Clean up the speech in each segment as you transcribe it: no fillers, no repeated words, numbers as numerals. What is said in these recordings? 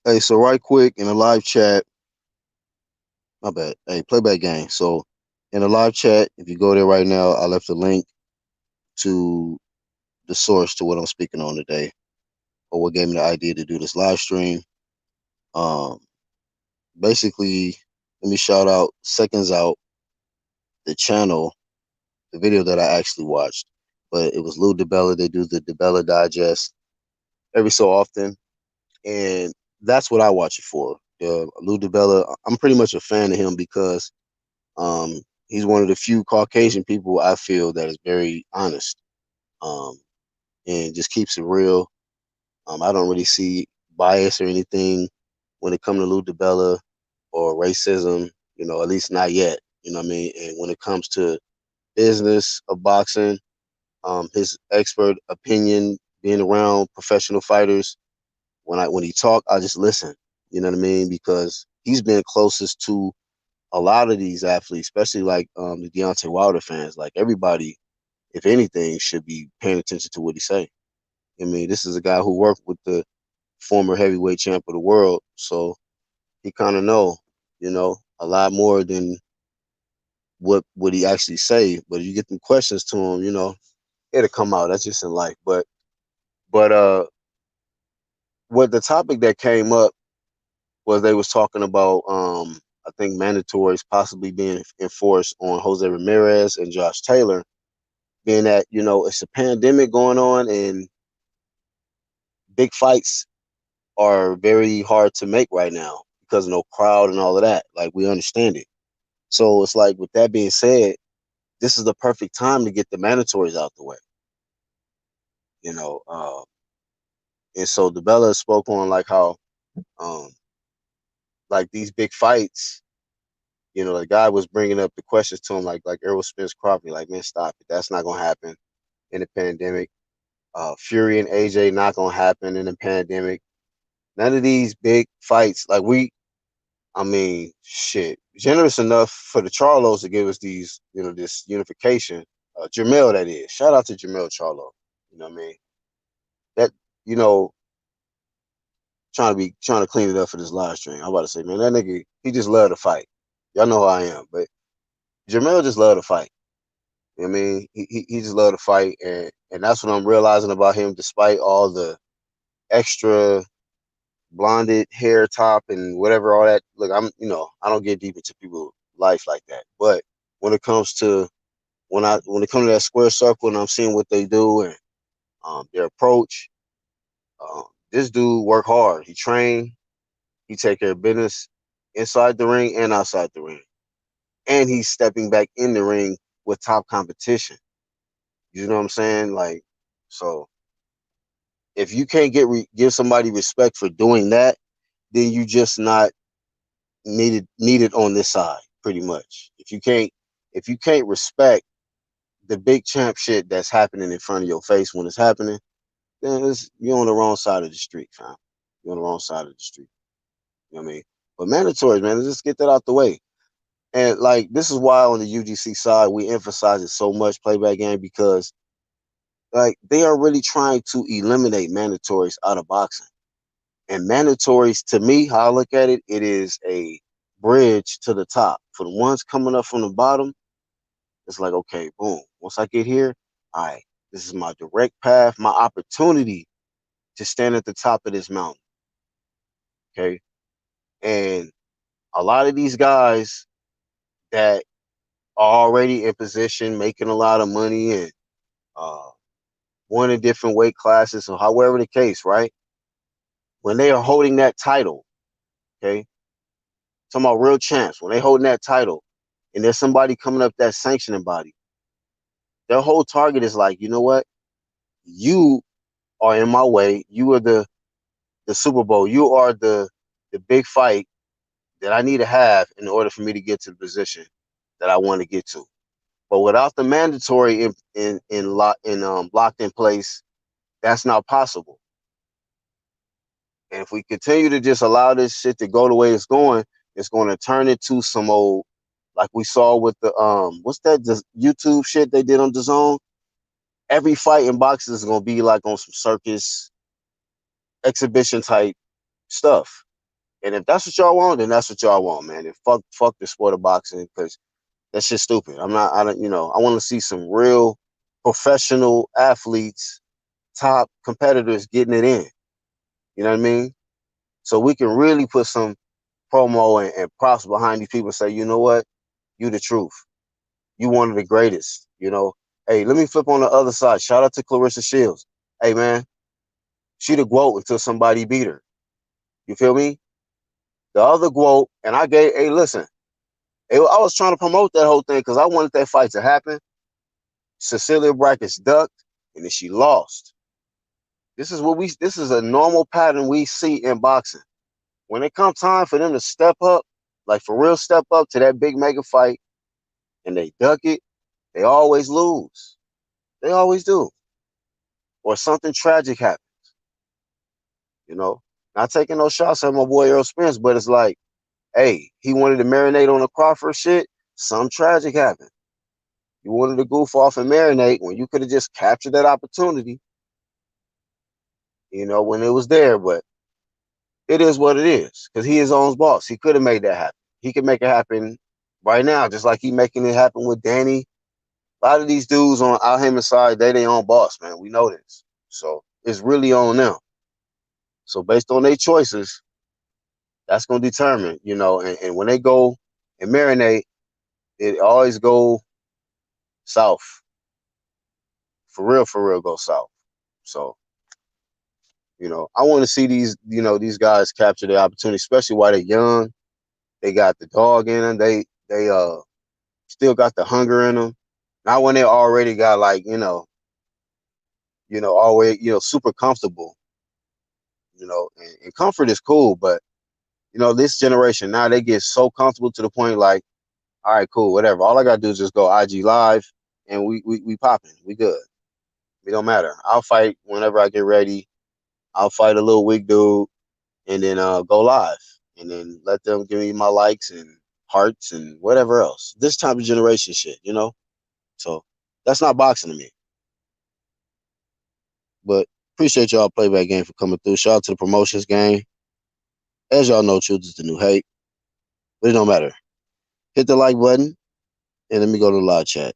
Hey, so right quick in the live chat, my bad. Hey, playback game. So in the live chat, if you go there right now, I left a link to the source to what I'm speaking on today, or what gave me the idea to do this live stream. Um, Basically, let me shout out Seconds Out, the channel, the video that I actually watched. But it was Lou DeBella. They do the DeBella Digest every so often, and that's what I watch it for. Lou DeBella. I'm pretty much a fan of him because he's one of the few Caucasian people I feel that is very honest, um, and just keeps it real. I don't really see bias or anything when it comes to Lou DeBella or racism. At least not yet. You know what I mean? And when it comes to business of boxing, his expert opinion, being around professional fighters, when he talk, I just listen. You know what I mean? Because he's been closest to a lot of these athletes, especially like the Deontay Wilder fans. Like everybody, if anything, should be paying attention to what he say. I mean, this is a guy who worked with the former heavyweight champ of the world, so he kind of know, a lot more than what he actually say. But if you get them questions to him, it'll come out. That's just in life. But what the topic that came up was they was talking about I think mandatories possibly being enforced on Jose Ramirez and Josh Taylor, being that it's a pandemic going on and big fights are very hard to make right now because of no crowd and all of that. Like we understand it. So it's like with that being said, this is the perfect time to get the mandatories out the way. You know, and so DeBella spoke on like how um like these big fights. The guy was bringing up the questions to him like Errol Spence Crawford, like man, stop it. That's not gonna happen in the pandemic. Fury and AJ not gonna happen in the pandemic. None of these big fights, like I mean, shit, generous enough for the Charlos to give us these, this unification. Jamel, that is. Shout out to Jamel Charlo. You know what I mean? That, you know, trying to clean it up for this live stream. I'm about to say, man, that nigga, he just love to fight. Y'all know how I am, but Jamel just love to fight. You know what I mean? He just love to fight, and that's what I'm realizing about him, despite all the extra blonded hair top and whatever all that. Look, I don't get deep into people's life like that, but when it comes to when it comes to that square circle and I'm seeing what they do and their approach, this dude work hard. He train, he take care of business inside the ring and outside the ring, and he's stepping back in the ring with top competition. You know what I'm saying? Like, so if you can't give somebody respect for doing that, then you just not needed on this side, pretty much. If you can't respect the big champ shit that's happening in front of your face when it's happening, then you're on the wrong side of the street, fam. You're on the wrong side of the street. You know what I mean? But mandatories, man, let's just get that out the way. And like this is why on the UGC side we emphasize it so much, playback game, because like they are really trying to eliminate mandatories out of boxing. And mandatories, to me, how I look at it, it is a bridge to the top. For the ones coming up from the bottom, it's like, okay, boom. Once I get here, all right, this is my direct path, my opportunity to stand at the top of this mountain. Okay. And a lot of these guys that are already in position, making a lot of money and uh, one in different weight classes, or however the case, right? When they are holding that title, okay, talking about real champs, when they holding that title and there's somebody coming up that sanctioning body, their whole target is like, you know what? You are in my way. You are the Super Bowl. You are the big fight that I need to have in order for me to get to the position that I want to get to. But without the mandatory locked in place, that's not possible. And if we continue to just allow this shit to go the way it's going to turn into some old, like we saw with the what's that the YouTube shit they did on the zone. Every fight in boxing is going to be like on some circus exhibition type stuff. And if that's what y'all want, then that's what y'all want, man. And fuck the sport of boxing, because that's just stupid. I don't, I want to see some real professional athletes, top competitors getting it in. You know what I mean? So we can really put some promo and props behind these people and say, you know what? You the truth. You one of the greatest, you know. Hey, let me flip on the other side. Shout out to Clarissa Shields. Hey, man, she the GOAT until somebody beat her. You feel me? The other GOAT, and hey, listen, I was trying to promote that whole thing because I wanted that fight to happen. Cecilia Brackets ducked, and then she lost. This is a normal pattern we see in boxing. When it comes time for them to step up, like for real step up to that big mega fight, and they duck it, they always lose. They always do. Or something tragic happens, you know. Not taking no shots at my boy Earl Spence, but it's like, hey, he wanted to marinate on the Crawford shit. Something tragic happened. You wanted to goof off and marinate when you could have just captured that opportunity, when it was there. But it is what it is, because he is his own boss. He could have made that happen. He could make it happen right now, just like he making it happen with Danny. A lot of these dudes on Al Heyman's side, they their own boss, man. We know this. So it's really on them. So based on their choices, that's going to determine, and when they go and marinate, it always go south. For real, go south. So, I want to see these guys capture the opportunity, especially while they're young. They got the dog in them. They still got the hunger in them. Not when they already got like, always, super comfortable, and comfort is cool, but this generation now, they get so comfortable to the point like, all right, cool, whatever. All I gotta do is just go IG live, and we popping, we good. It don't matter. I'll fight whenever I get ready. I'll fight a little weak dude, and then go live, and then let them give me my likes and hearts and whatever else. This type of generation shit, So that's not boxing to me. But appreciate y'all playback game for coming through. Shout out to the promotions game. As y'all know, truth is the new hate, but it don't matter. Hit the like button, and let me go to the live chat.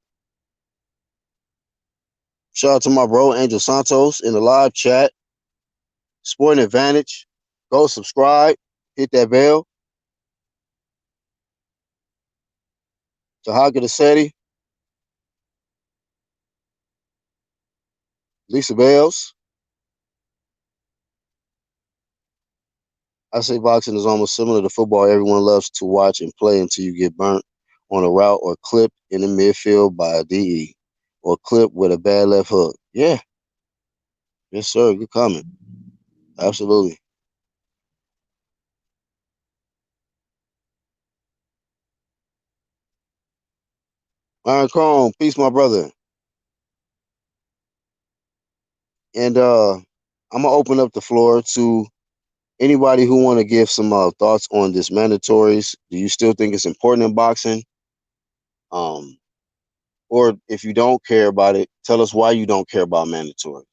Shout out to my bro Angel Santos in the live chat. Sporting Advantage. Go subscribe. Hit that bell. Tahaga Desetti. Lisa Bales. I say boxing is almost similar to football. Everyone loves to watch and play until you get burnt on a route or clipped in the midfield by a DE or clipped with a bad left hook. Yeah. Yes, sir. Good comment. Absolutely. Iron Chrome, peace, my brother. And I'm gonna open up the floor to anybody who want to give some thoughts on this mandatories. Do you still think it's important in boxing? Um, or if you don't care about it, tell us why you don't care about mandatories.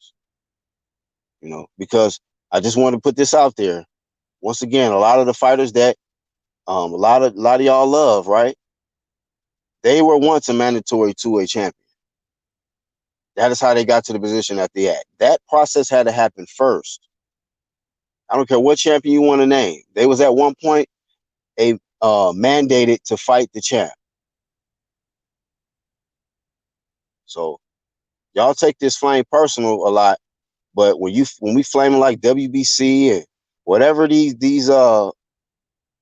Because I just want to put this out there. Once again, a lot of the fighters that a lot of y'all love, right? They were once a mandatory two-way champion. That is how they got to the position that they at. That process had to happen first. I don't care what champion you want to name. They was at one point mandated to fight the champ. So y'all take this flame personal a lot, but when we flaming like WBC and whatever these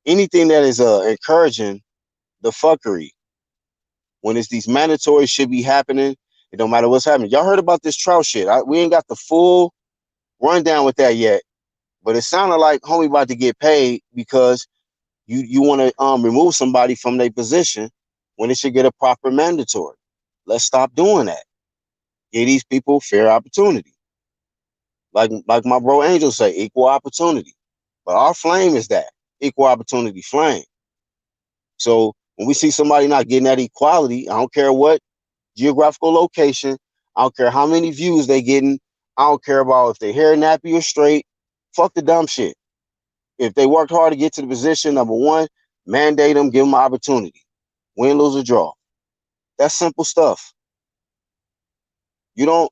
anything that is encouraging the fuckery, when it's these mandatories should be happening, it don't matter what's happening. Y'all heard about this Trout shit? We ain't got the full rundown with that yet, but it sounded like homie about to get paid because you want to remove somebody from their position when it should get a proper mandatory. Let's stop doing that. Give these people fair opportunity. Like my bro Angel say, equal opportunity. But our flame is that equal opportunity flame. So when we see somebody not getting that equality, I don't care what geographical location, I don't care how many views they getting, I don't care about if their hair nappy or straight. Fuck the dumb shit. If they worked hard to get to the position, number one, mandate them, give them an opportunity. Win, lose, or draw. That's simple stuff. You don't,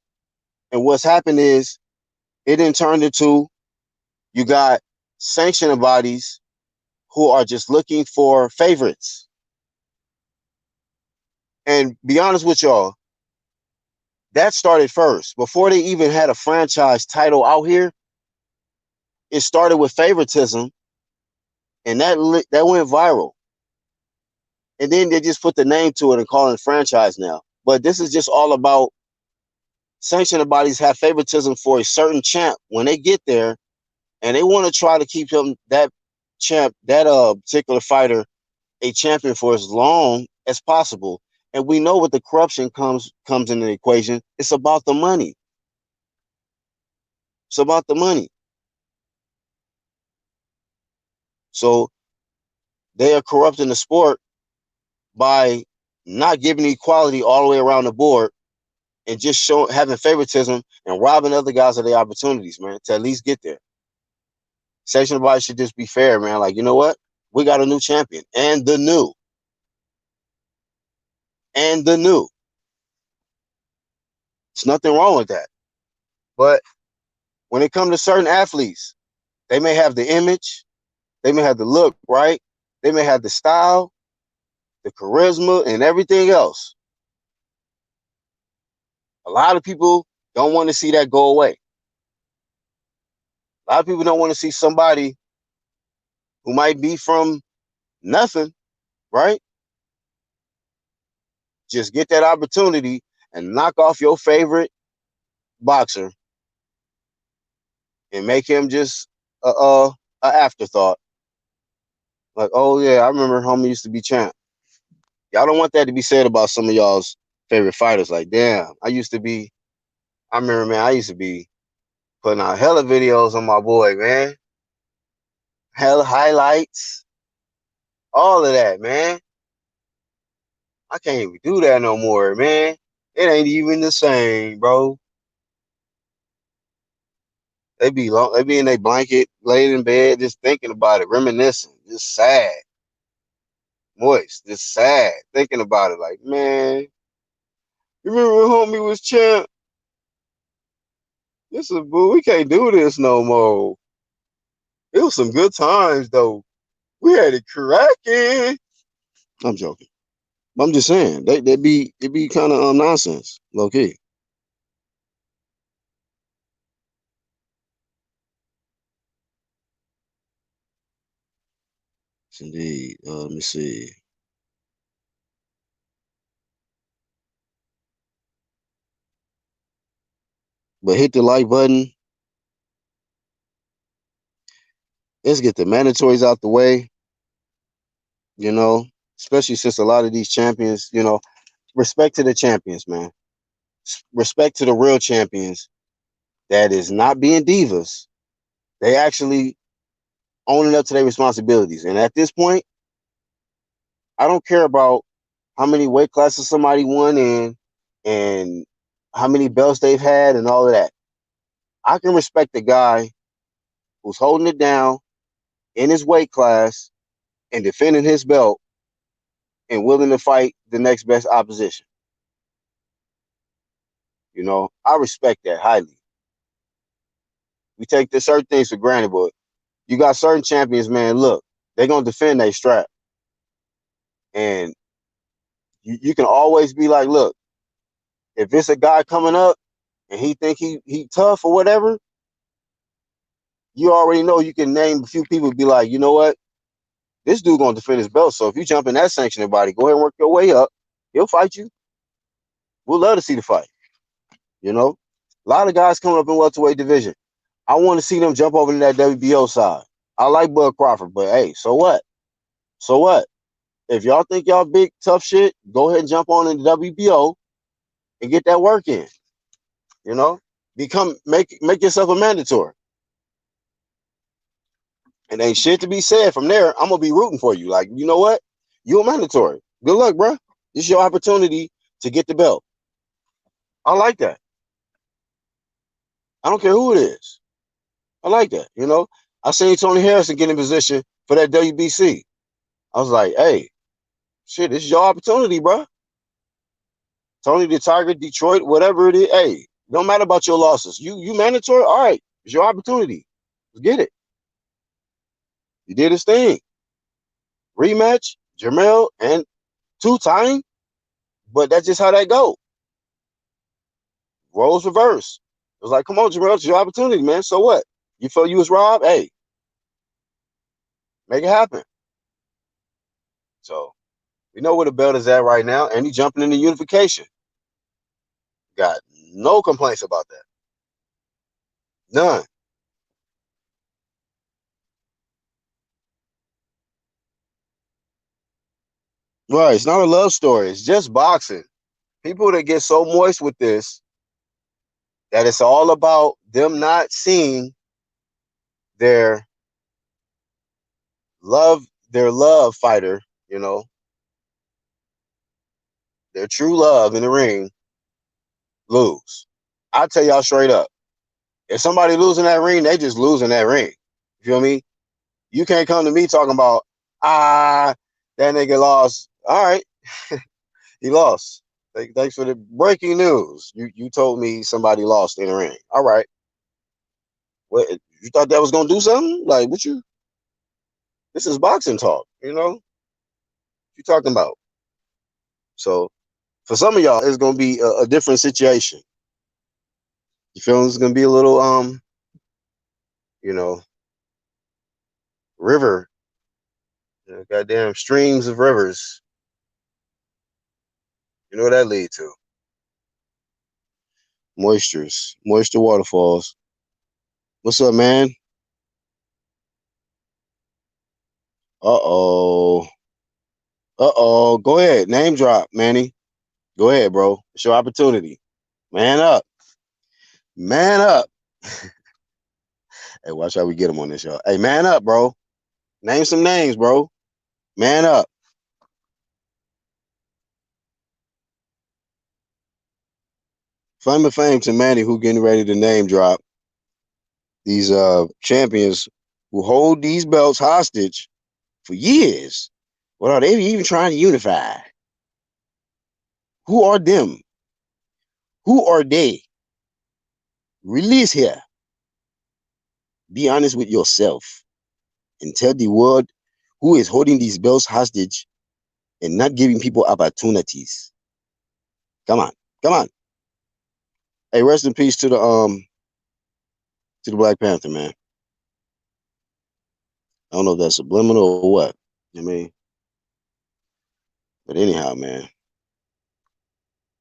and what's happened is it then turned into you got sanctioning bodies who are just looking for favorites. And be honest with y'all, that started first. Before they even had a franchise title out here, it started with favoritism, and that went viral. And then they just put the name to it and call it franchise now. But this is just all about sanctioning bodies have favoritism for a certain champ when they get there, and they want to try to keep him that champ, that particular fighter, a champion for as long as possible. And we know what the corruption comes in the equation. It's about the money. It's about the money. So they are corrupting the sport by not giving equality all the way around the board and just having favoritism and robbing other guys of their opportunities, man, to at least get there. Sanctioning bodies should just be fair, man. Like, you know what? We got a new champion and the new. And the new. There's nothing wrong with that. But when it comes to certain athletes, they may have the image, they may have the look, right? They may have the style, the charisma, and everything else. A lot of people don't want to see that go away. A lot of people don't want to see somebody who might be from nothing, right? Just get that opportunity and knock off your favorite boxer and make him just a afterthought. Like, oh yeah, I remember homie used to be champ. Y'all don't want that to be said about some of y'all's favorite fighters. Like, damn, I remember, man, I used to be putting out hella videos on my boy, man. Hella highlights. All of that, man. I can't even do that no more, man. It ain't even the same, bro. They be in their blanket, laid in bed, just thinking about it, reminiscing, just sad, moist, just sad, thinking about it. Like, man, you remember when homie was champ? This is boo. We can't do this no more. It was some good times though. We had it cracking. I'm joking. I'm just saying it be kind of nonsense, low key. Yes, indeed. Let me see. But hit the like button. Let's get the mandatories out the way. You know, especially since a lot of these champions, respect to the champions, man. Respect to the real champions that is not being divas. They actually owning up to their responsibilities. And at this point, I don't care about how many weight classes somebody won in and how many belts they've had and all of that. I can respect the guy who's holding it down in his weight class and defending his belt and willing to fight the next best opposition. I respect that highly. We take the certain things for granted, but you got certain champions, man. Look, they're gonna defend their strap, and you can always be like, look, if it's a guy coming up and he think he tough or whatever, you already know you can name a few people. Be like, you know what, this dude gonna defend his belt. So if you jump in that sanctioning body, go ahead and work your way up. He'll fight you. We'll love to see the fight. A lot of guys coming up in welterweight division. I want to see them jump over to that WBO side. I like Bud Crawford, but hey, so what? So what? If y'all think y'all big tough shit, go ahead and jump on in the WBO and get that work in. Make yourself a mandatory. And ain't shit to be said from there. I'm gonna be rooting for you. Like, you know what? You a mandatory. Good luck, bro. This is your opportunity to get the belt. I like that. I don't care who it is. I like that. I seen Tony Harrison get in position for that WBC. I was like, hey, shit, this is your opportunity, bro. Tony the Tiger, Detroit, whatever it is. Hey, don't matter about your losses. You mandatory. All right, it's your opportunity. Let's get it. He did his thing. Rematch, Jamel and two-time, but that's just how that go. Roles reverse. It was like, come on, Jamel, it's your opportunity, man. So what? You felt you was robbed? Hey, make it happen. So we know where the belt is at right now, and he jumping into unification. Got no complaints about that. None. Right. It's not a love story. It's just boxing. People that get so moist with this that it's all about them not seeing their love, their love fighter, you know, their true love in the ring lose. I'll tell y'all straight up. If somebody losing that ring, they just losing that ring. You feel me? You can't come to me talking about, ah, that nigga lost. All right. He lost. Thanks for the breaking news. You told me somebody lost in the ring. All right. What, you thought that was gonna do something? Like what you, this is boxing talk, you know? What you talking about? So for some of y'all, it's gonna be a different situation. You feel it's gonna be a little you know, river, goddamn streams of rivers. You know what that lead to? Moisture waterfalls. What's up, man? Uh-oh. Uh-oh. Go ahead. Name drop, Manny. Go ahead, bro. It's your opportunity. Man up. Man up. Hey, watch how we get him on this, y'all. Hey, man up, bro. Name some names, bro. Man up. Fame of fame to Manny, who getting ready to name drop these champions who hold these belts hostage for years without even trying to unify. Who are them? Who are they? Release here. Be honest with yourself and tell the world who is holding these belts hostage and not giving people opportunities. Come on. Come on. Hey, rest in peace to the Black Panther, man. I don't know if that's subliminal or what. I mean, but anyhow, man,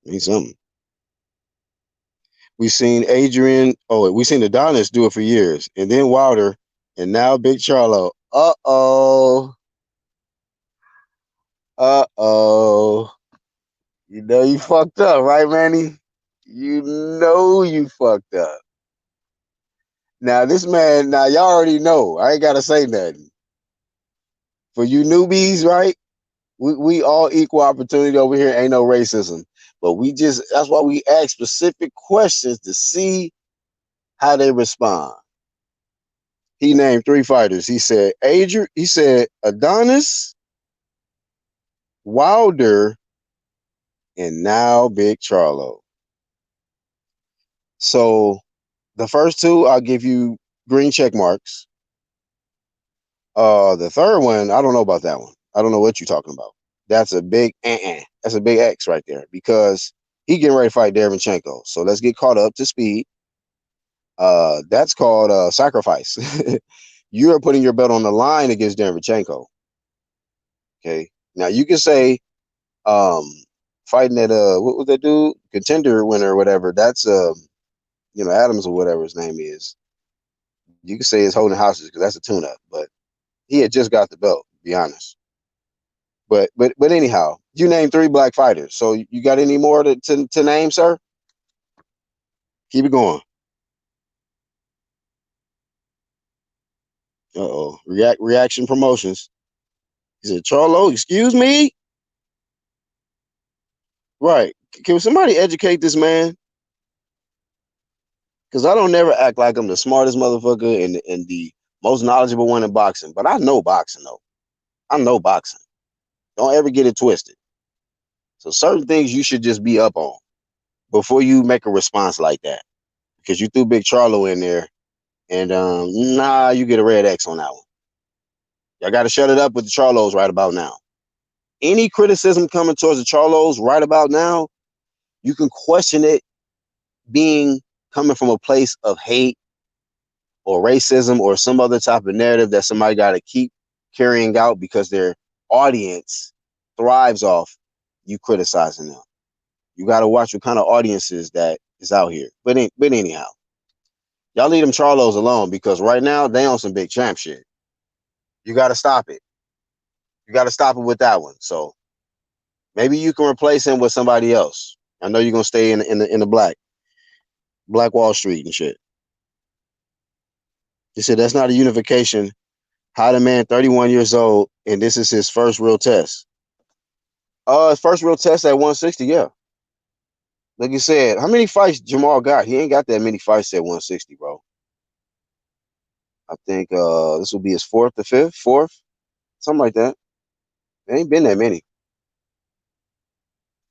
need something. We seen Adrian. Oh, we seen Adonis do it for years, and then Wilder, and now Big Charlo. Uh-oh. Uh-oh. You know you fucked up, right, Manny? You know you fucked up. Now this man, now y'all already know. I ain't gotta say nothing. For you newbies, right? We all equal opportunity over here. Ain't no racism. But we just, that's why we ask specific questions to see how they respond. He named three fighters. He said Adonis, Wilder, and now Big Charlo. So the first two, I'll give you green check marks. The third one, I don't know about that one. I don't know what you're talking about. That's a big That's a big X right there because he getting ready to fight Derevchenko. So let's get caught up to speed. That's called sacrifice. You're putting your belt on the line against Derevchenko. Okay. Now you can say fighting that what was that dude? Contender winner or whatever. That's Adams or whatever his name is. You can say it's holding hostage because that's a tune-up, but he had just got the belt, to be honest. But anyhow, you named three black fighters. So you got any more to name, sir? Keep it going. Uh-oh. Reaction Promotions. He said, Charlo, excuse me? Right. Can somebody educate this man? Because I don't never act like I'm the smartest motherfucker and the Most knowledgeable one in boxing. But I know boxing though. I know boxing. Don't ever get it twisted. So certain things you should just be up on before you make a response like that. Because you threw Big Charlo in there, and nah, you get a red X on that one. Y'all got to shut it up with the Charlos right about now. Any criticism coming towards the Charlos right about now, you can question it being coming from a place of hate or racism or some other type of narrative that somebody got to keep carrying out because their audience thrives off you criticizing them. You got to watch what kind of audiences that is out here. But anyhow, y'all leave them Charlos alone because right now they on some big champ shit. You got to stop it. You got to stop it with that one. So maybe you can replace him with somebody else. I know you're gonna stay in the Black Wall Street and shit. He said that's not a unification. How the man 31 years old and this is his first real test. His first real test at 160, yeah. Like you said, how many fights Jamal got? He ain't got that many fights at 160, bro. I think this will be his fourth or fifth, fourth, something like that. It ain't been that many.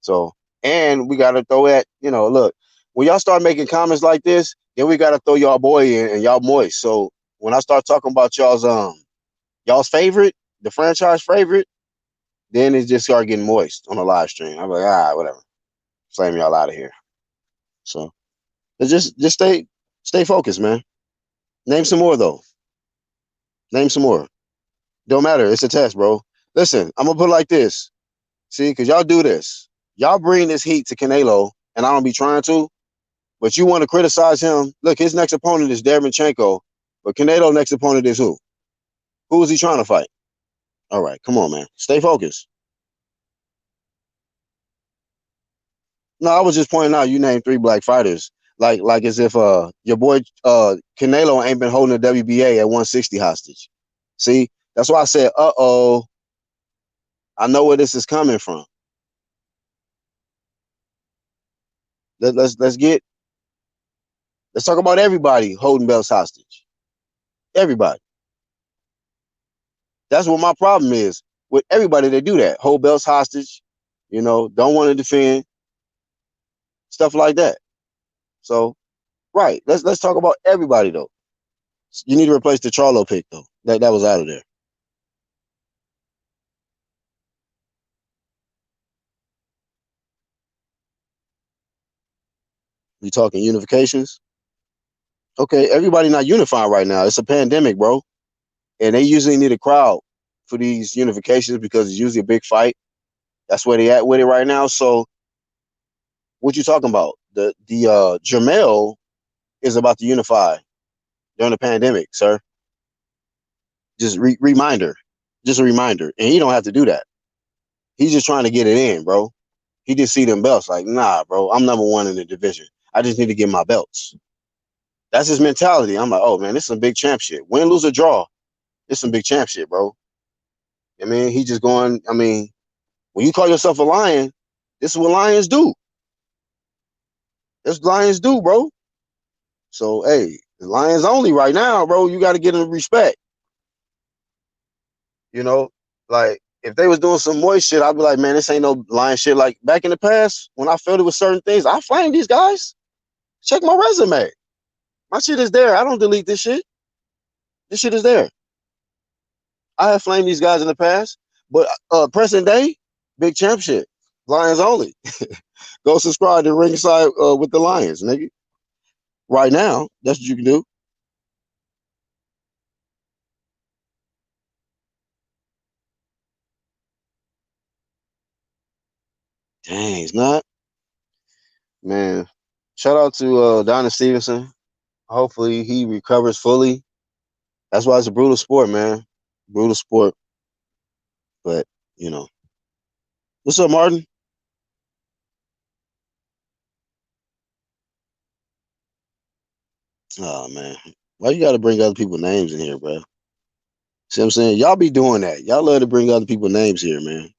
So, and we got to throw at, look, when y'all start making comments like this, then we got to throw y'all boy in and y'all moist. So when I start talking about y'all's favorite, the franchise favorite, then it just start getting moist on the live stream. I'm like, whatever, flame y'all out of here. So just stay focused, man. Name some more though. Name some more. Don't matter. It's a test, bro. Listen, I'm gonna put it like this. See, because y'all do this. Y'all bring this heat to Canelo, and I don't be trying to, but you want to criticize him. Look, his next opponent is Derevyanchenko, but Canelo next opponent is who? Who is he trying to fight? All right, come on, man. Stay focused. No, I was just pointing out you named 3 black fighters. Like as if your boy Canelo ain't been holding the WBA at 160 hostage. See? That's why I said, uh-oh. I know where this is coming from. Let's talk about everybody holding belts hostage. Everybody. That's what my problem is with everybody that do that. Hold belts hostage, don't want to defend, stuff like that. So, right. Let's talk about everybody though. You need to replace the Charlo pick though. That was out of there. We talking unifications? Okay, everybody not unified right now. It's a pandemic, bro. And they usually need a crowd for these unifications because it's usually a big fight. That's where they at with it right now. So what you talking about? The Jamel is about to unify during the pandemic, sir. Just reminder. Just a reminder. And he don't have to do that. He's just trying to get it in, bro. He just see them belts like, nah, bro, I'm number one in the division. I just need to get my belts. That's his mentality. I'm like, oh man, this is some big champ shit. Win, lose, or draw. It's some big champ shit, bro. I mean, he just going, when you call yourself a lion, this is what lions do. This lions do, bro. So, hey, the lions only right now, bro. You got to get them respect. Like if they was doing some moist shit, I'd be like, man, this ain't no lion shit. Like back in the past, when I felt it with certain things, I flamed these guys. Check my resume. My shit is there. I don't delete this shit. This shit is there. I have flamed these guys in the past, but present day, big champ shit. Lions only. Go subscribe to Ringside with the Lions, nigga. Right now, that's what you can do. Dang, it's not. Man, shout out to Donna Stevenson. Hopefully he recovers fully. That's why it's a brutal sport, man. Brutal sport. But, What's up, Martin? Oh, man. Why you got to bring other people's names in here, bro? See what I'm saying? Y'all be doing that. Y'all love to bring other people's names here, man.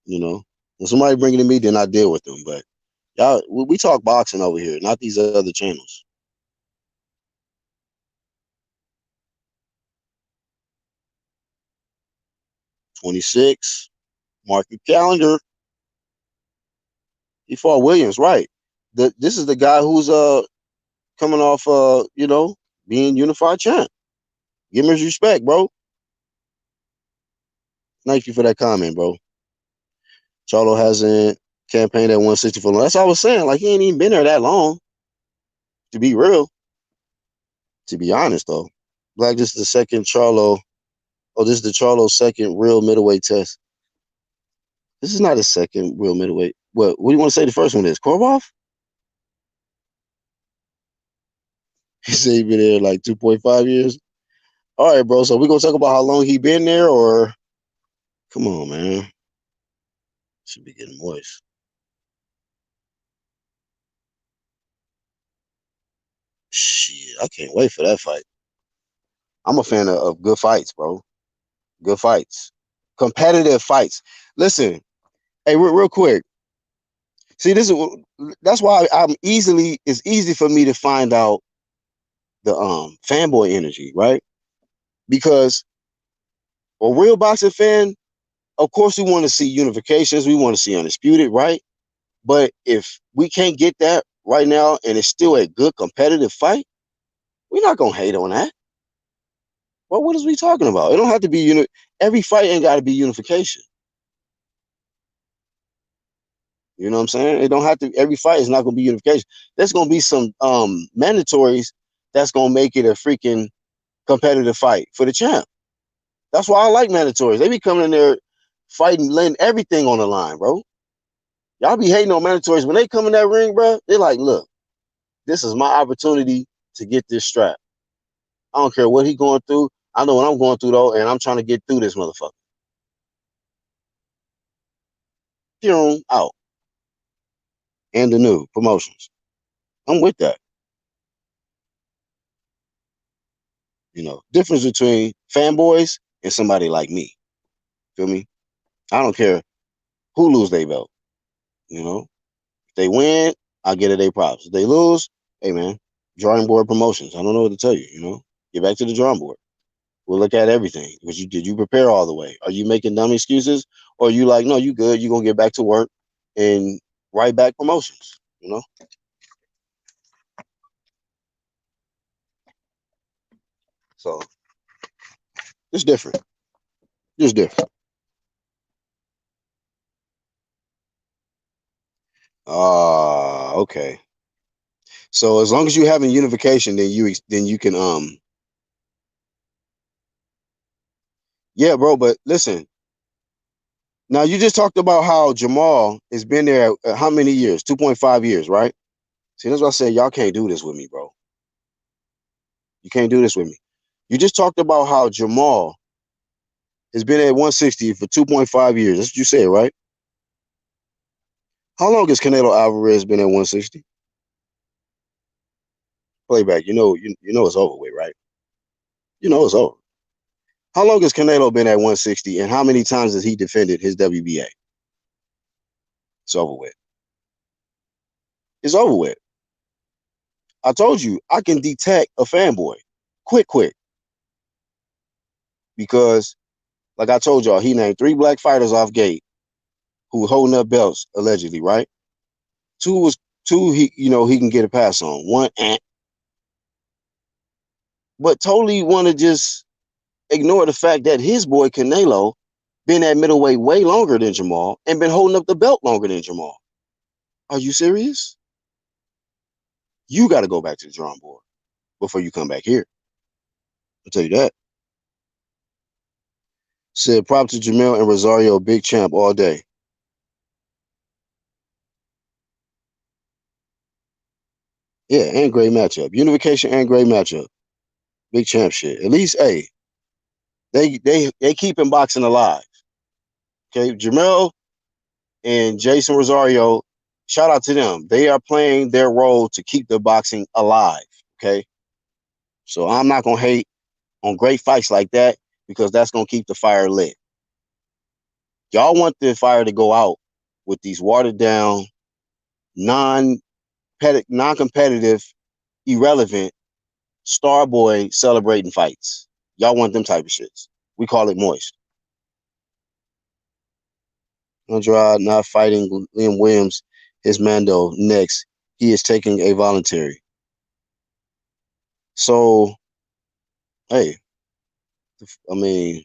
When somebody bring it to me, then I deal with them. But y'all, we talk boxing over here, not these other channels. 26. Mark your calendar. He fought Williams, right? This is the guy who's coming off being unified champ. Give him his respect, bro. Thank you for that comment, bro. Charlo hasn't campaigned at 160 for long. That's what I was saying. Like, he ain't even been there that long, to be real. To be honest, though. Black, this is the second Charlo. Oh, this is the Charlo's second real middleweight test. This is not his second real middleweight. What do you want to say the first one is? Korvov? He said he been there like 2.5 years. All right, bro. So we gonna talk about how long he been there, or come on, man. Should be getting moist. Shit, I can't wait for that fight. I'm a fan of good fights, bro. Good fights, competitive fights. Listen, hey, real quick. See, that's why it's easy for me to find out the fanboy energy, right? Because a real boxing fan, of course, we want to see unifications, we want to see undisputed, right? But if we can't get that right now and it's still a good competitive fight, we're not gonna hate on that. Well, what is we talking about? It don't have to be every fight ain't gotta be unification. You know what I'm saying? It don't have to every fight is not gonna be unification. There's gonna be some mandatories that's gonna make it a freaking competitive fight for the champ. That's why I like mandatories. They be coming in there fighting, laying everything on the line, bro. Y'all be hating on mandatories. When they come in that ring, bro, they're like, look, this is my opportunity to get this strap. I don't care what he going through. I know what I'm going through, though, and I'm trying to get through this motherfucker. Out. And the new promotions. I'm with that. Difference between fanboys and somebody like me. Feel me? I don't care who lose their belt. If they win, I get it, they props. If they lose, hey, man, drawing board promotions. I don't know what to tell you, Get back to the drawing board. We'll look at everything. Did you prepare all the way? Are you making dumb excuses? Or are you like, no, you good. You're going to get back to work and write back promotions. So it's different. Just different. Okay. So as long as you having unification, then you can yeah, bro. But listen, now you just talked about how Jamal has been there how many years? 2.5 years, right? See, that's why I said y'all can't do this with me, bro. You can't do this with me. You just talked about how Jamal has been at 160 for 2.5 years. That's what you said, right? How long has Canelo Alvarez been at 160? Playback, you know it's over with, right? You know it's over. How long has Canelo been at 160, and how many times has he defended his WBA? It's over with. It's over with. I told you I can detect a fanboy, quick, because like I told y'all, he named 3 black fighters off gate who were holding up belts allegedly, right? Two he can get a pass on. One, but totally want to just ignore the fact that his boy Canelo been at middleweight way longer than Jamal and been holding up the belt longer than Jamal. Are you serious? You got to go back to the drawing board before you come back here. I'll tell you that. Said prop to Jamel and Rosario, big champ all day. Yeah, and great matchup. Unification and great matchup. Big champ shit. At least, hey, they keeping boxing alive. Okay, Jamel and Jason Rosario, shout out to them. They are playing their role to keep the boxing alive. Okay, so I'm not gonna hate on great fights like that because that's gonna keep the fire lit. Y'all want the fire to go out with these watered down, non-competitive, irrelevant star boy celebrating fights. Y'all want them type of shits. We call it moist. Andrade not fighting Liam Williams, his Mando next. He is taking a voluntary. So, hey, I mean,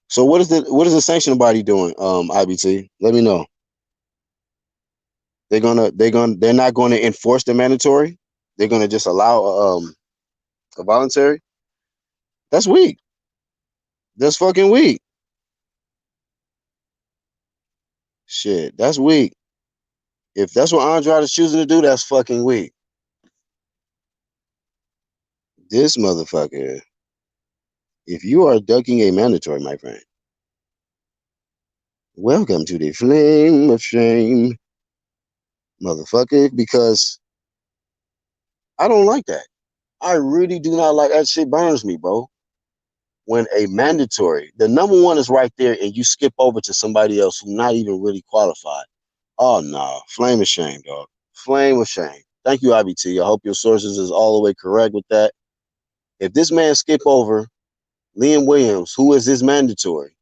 so what is the sanction body doing? IBT, let me know. They're not gonna enforce the mandatory. They're gonna just allow a voluntary. That's weak. That's fucking weak. Shit, that's weak. If that's what Andrade is choosing to do, that's fucking weak. This motherfucker. If you are ducking a mandatory, my friend, welcome to the flame of shame, motherfucker. Because I don't like that. I really do not like that. Shit burns me, bro. When a mandatory, the number one is right there, and you skip over to somebody else who's not even really qualified. Oh no, nah. Flame of shame, dog. Flame of shame. Thank you, IBT. I hope your sources is all the way correct with that. If this man skip over Liam Williams, who is his mandatory,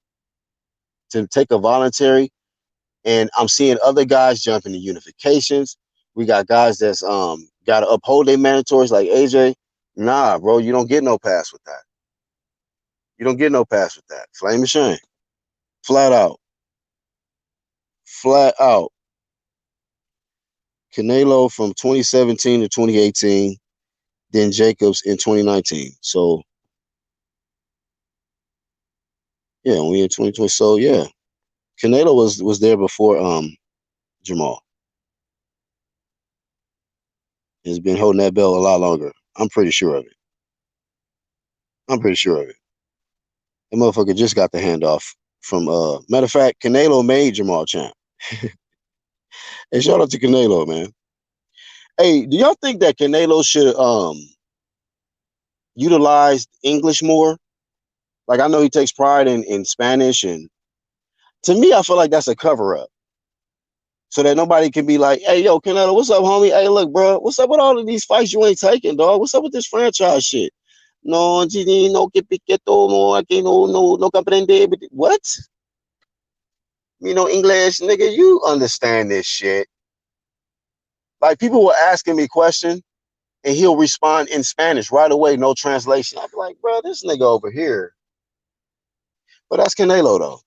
to take a voluntary, and I'm seeing other guys jump into unifications. We got guys that's got to uphold their mandatories like AJ. Nah, bro, you don't get no pass with that. You don't get no pass with that. Flame of shame. Flat out. Flat out. Canelo from 2017 to 2018, then Jacobs in 2019. So yeah, we in 2020. So yeah, Canelo was there before Jamal. Has been holding that belt a lot longer. I'm pretty sure of it. I'm pretty sure of it. That motherfucker just got the handoff from matter of fact, Canelo made Jamal champ. Hey, shout out to Canelo, man. Hey, do y'all think that Canelo should utilize English more? Like I know he takes pride in Spanish, and to me I feel like that's a cover up. So that nobody can be like, hey yo, Canelo, what's up, homie? Hey, look, bro, what's up with all of these fights you ain't taking, dog? What's up with this franchise shit? No, no que piqueto, no, aquí no comprende. What? You know English, nigga, you understand this shit. Like people were asking me questions and he'll respond in Spanish right away, no translation. I'd be like, bro, this nigga over here. But that's Canelo though.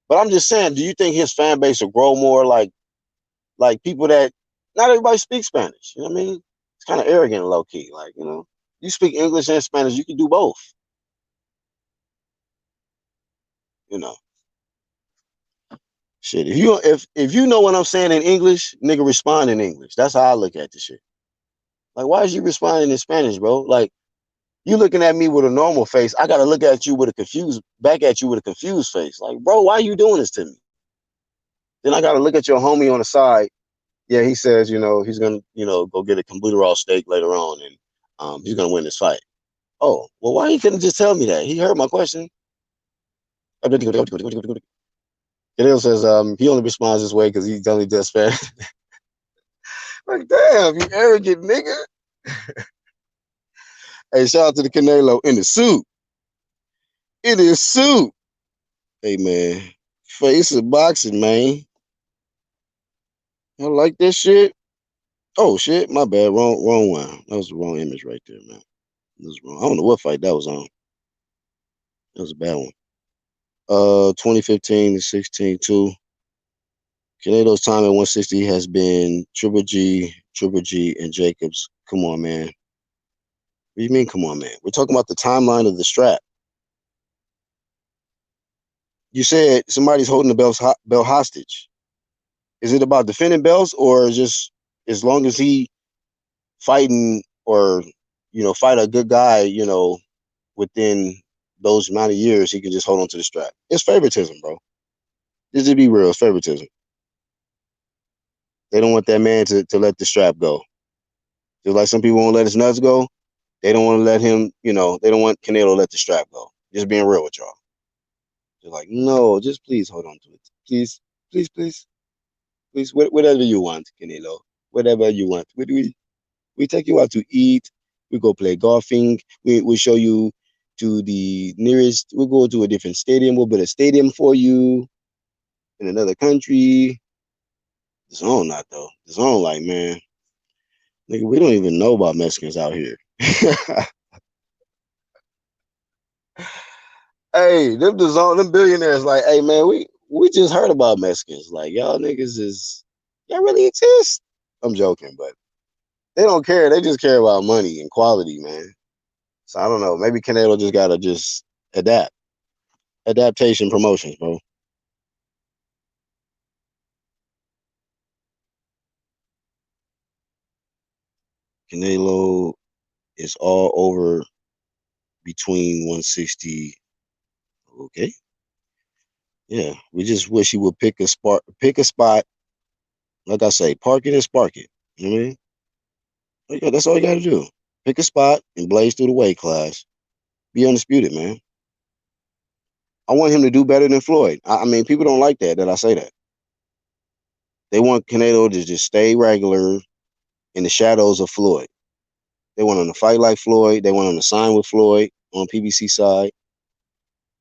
But I'm just saying, do you think his fan base will grow more like people that not everybody speaks Spanish? You know what I mean? It's kind of arrogant, low key. Like, you speak English and Spanish, you can do both. You know. Shit. If you know what I'm saying in English, nigga respond in English. That's how I look at this shit. Like, why is you responding in Spanish, bro? Like, you looking at me with a normal face, I gotta look at you with a confused face. Like, bro, why are you doing this to me? Then I gotta look at your homie on the side. Yeah, he says, he's gonna, go get a complete raw steak later on, and he's gonna win this fight. Oh, well, why he couldn't just tell me that? He heard my question. Canelo says he only responds this way because he's only just fat. Like, damn, you arrogant nigga. Hey, shout out to the Canelo in the suit. In his suit. Hey, man. Face of boxing, man. I like this shit. Oh, shit. My bad. Wrong one. That was the wrong image right there, man. That was wrong. I don't know what fight that was on. That was a bad one. 2015 to 16 too. Canelo's time at 160 has been Triple G, and Jacobs. Come on, man. What do you mean, come on, man? We're talking about the timeline of the strap. You said somebody's holding the belt hostage. Is it about defending belts or just as long as he fighting or, fight a good guy, within those amount of years, he can just hold on to the strap? It's favoritism, bro. Just to be real, it's favoritism. They don't want that man to let the strap go. Just like some people won't let his nuts go, they don't want to let him, they don't want Canelo to let the strap go. Just being real with y'all. They're like, no, just please hold on to it. Please, please, please, please, whatever you want, Canelo. Whatever you want. We take you out to eat. We go play golfing. We show you to the nearest. We'll go to a different stadium. We'll build a stadium for you. in another country. The zone not though. The zone like, man, nigga, we don't even know about Mexicans out here. Hey, them the zone, them billionaires like, hey man, we just heard about Mexicans. Like y'all niggas is y'all really exist. I'm joking, but they don't care. They just care about money and quality, man. So I don't know. Maybe Canelo just gotta just adapt. Adaptation promotions, bro. Canelo is all over between 160. Okay. Yeah. We just wish he would pick a spot. Like I say, park it and spark it. You know what I mean? Yeah, that's all you gotta do. Pick a spot and blaze through the weight class. Be undisputed, man. I want him to do better than Floyd. I mean, people don't like that I say that. They want Canelo to just stay regular in the shadows of Floyd. They want him to fight like Floyd. They want him to sign with Floyd on PBC side.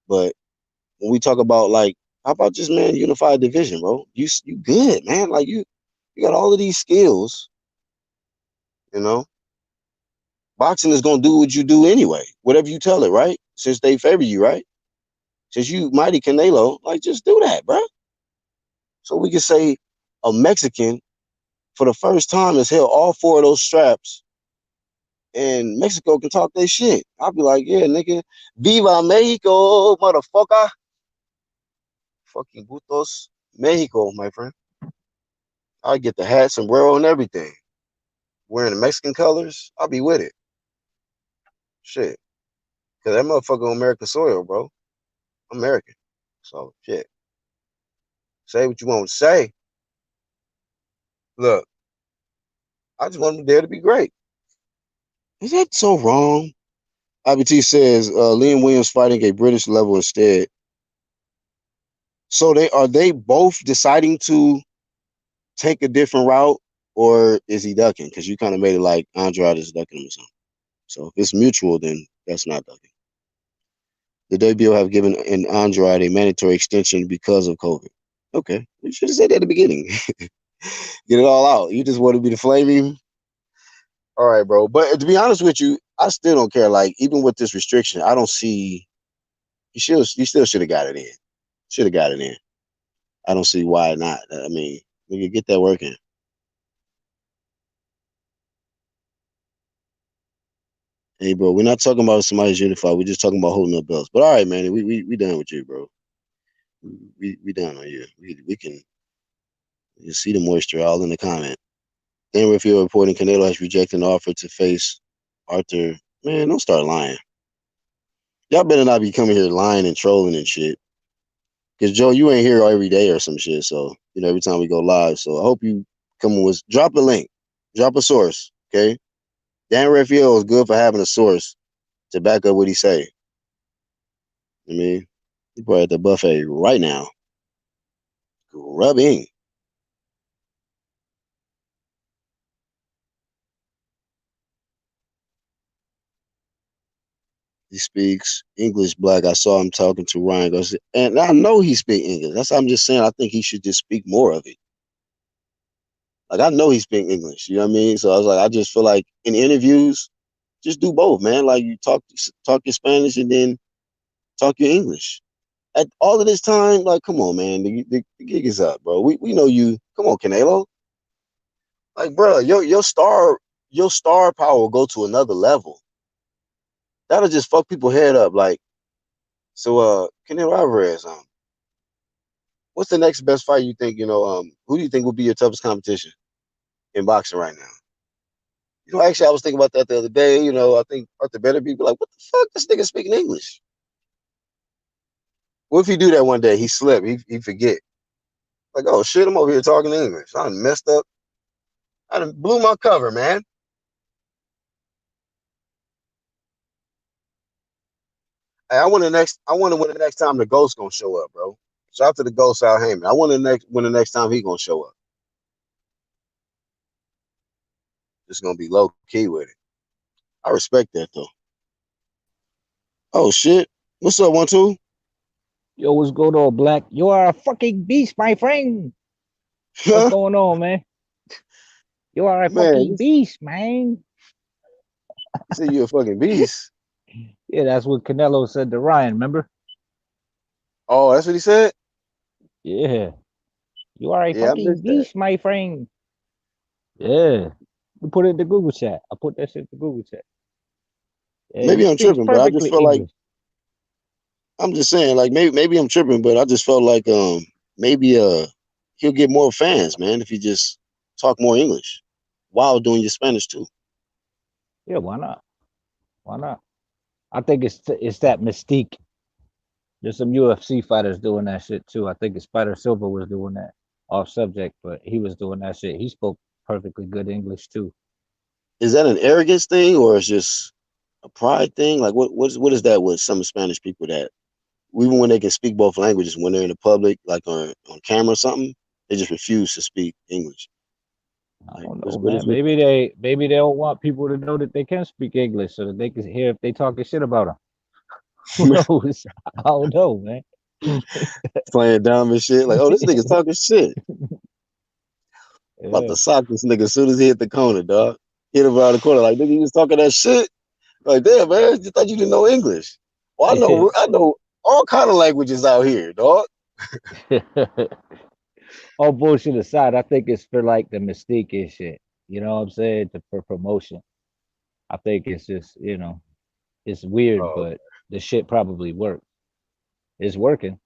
But when we talk about like, how about just man unified division, bro? You good, man. Like you got all of these skills. You know, boxing is gonna do what you do anyway. Whatever you tell it, right? Since they favor you, right? Since you mighty Canelo, like just do that, bro. So we can say a Mexican for the first time has held all four of those straps, and Mexico can talk their shit. I'll be like, yeah, nigga, Viva Mexico, motherfucker. Fucking putos. Mexico, my friend. I get the hat, sombrero, and everything. Wearing the Mexican colors, I'll be with it. Shit. Cause that motherfucker on American soil, bro. I'm American. So shit. Say what you want to say. Look, I just want them there to be great. Is that so wrong? IBT says Liam Williams fighting a British level instead. So they both deciding to take a different route, or is he ducking? Because you kind of made it like Andrade is ducking him or something. So if it's mutual, then that's not ducking. The WBO have given an Andrade a mandatory extension because of COVID. Okay, you should have said that at the beginning. Get it all out. You just want to be the flaming. All right, bro. But to be honest with you, I still don't care. Like even with this restriction, I don't see. You still should have got it in. Should have got it in. I don't see why not. I mean, you get that working. Hey, bro, we're not talking about somebody's unified. We're just talking about holding up belts. But all right, man, we done with you, bro. We done on you. We can you see the moisture all in the comment. Dan Rayfield reporting Canelo has rejected an offer to face Arthur. Man, don't start lying. Y'all better not be coming here lying and trolling and shit. Cause Joe, you ain't here every day or some shit. So every time we go live. So I hope you come with drop a link, drop a source. Okay, Dan Rayfield is good for having a source to back up what he say. I mean, he probably at the buffet right now, grubbing. He speaks English black. I saw him talking to Ryan Garcia, and I know he speaks English. That's what I'm just saying. I think he should just speak more of it. Like I know he speaks English. You know what I mean? So I was like, I just feel like in interviews, just do both, man. Like you talk your Spanish and then talk your English. At all of this time, like, come on, man. The gig is up, bro. We know you. Come on, Canelo. Like, bro, your star power will go to another level. That'll just fuck people head up. Like, so Canelo Alvarez, what's the next best fight you think, who do you think would be your toughest competition in boxing right now? Actually I was thinking about that the other day, I think Arthur better be like, what the fuck? This nigga speaking English. What if he do that one day? He slip, he forget. Like, oh shit, I'm over here talking English. I done messed up. I done blew my cover, man. Hey, I wonder when the next time the ghost gonna show up, bro. Shout out to the ghost Al Heyman. I wonder when the next time he gonna show up. Just gonna be low key with it. I respect that though. Oh shit. What's up, 1-2? Yo, what's going on, Black? You are a fucking beast, my friend. What's Huh? going on, man? You are a Man, fucking beast, man. you say you a fucking beast. Yeah, that's what Canelo said to Ryan, remember? Oh, that's what he said? Yeah. You are a Yeah, I fucking missed that. beast, my friend. Yeah. We put it in the Google chat. I put that shit in the Google chat. Yeah, he Maybe I'm speaks tripping, but I just perfectly felt like English. I'm just saying, like maybe I'm tripping, but I just felt like maybe he'll get more fans, man, if he just talk more English while doing your Spanish too. Yeah, why not? Why not? I think it's that mystique. There's some UFC fighters doing that shit too. I think Spider Silva was doing that off subject, but he was doing that shit. He spoke perfectly good English too. Is that an arrogance thing or is just a pride thing? Like what is that with some Spanish people that even when they can speak both languages, when they're in the public, like on camera or something, they just refuse to speak English. I Like don't know, what is man. with Maybe they don't want people to know that they can speak English so that they can hear if they talking shit about them. Who knows? I don't know, man. playing dumb and shit? Like, oh, this nigga's talking shit. About Yeah. to sock this nigga as soon as he hit the corner, dog. Hit him around the corner. Like, nigga, you was talking that shit. Like, damn, man, you thought you didn't know English. Well, I know all kind of languages out here, dog. All bullshit aside, I think it's for like the mystique and shit. You know what I'm saying? For promotion. I think it's just, it's weird, Oh, but the shit probably works. It's working.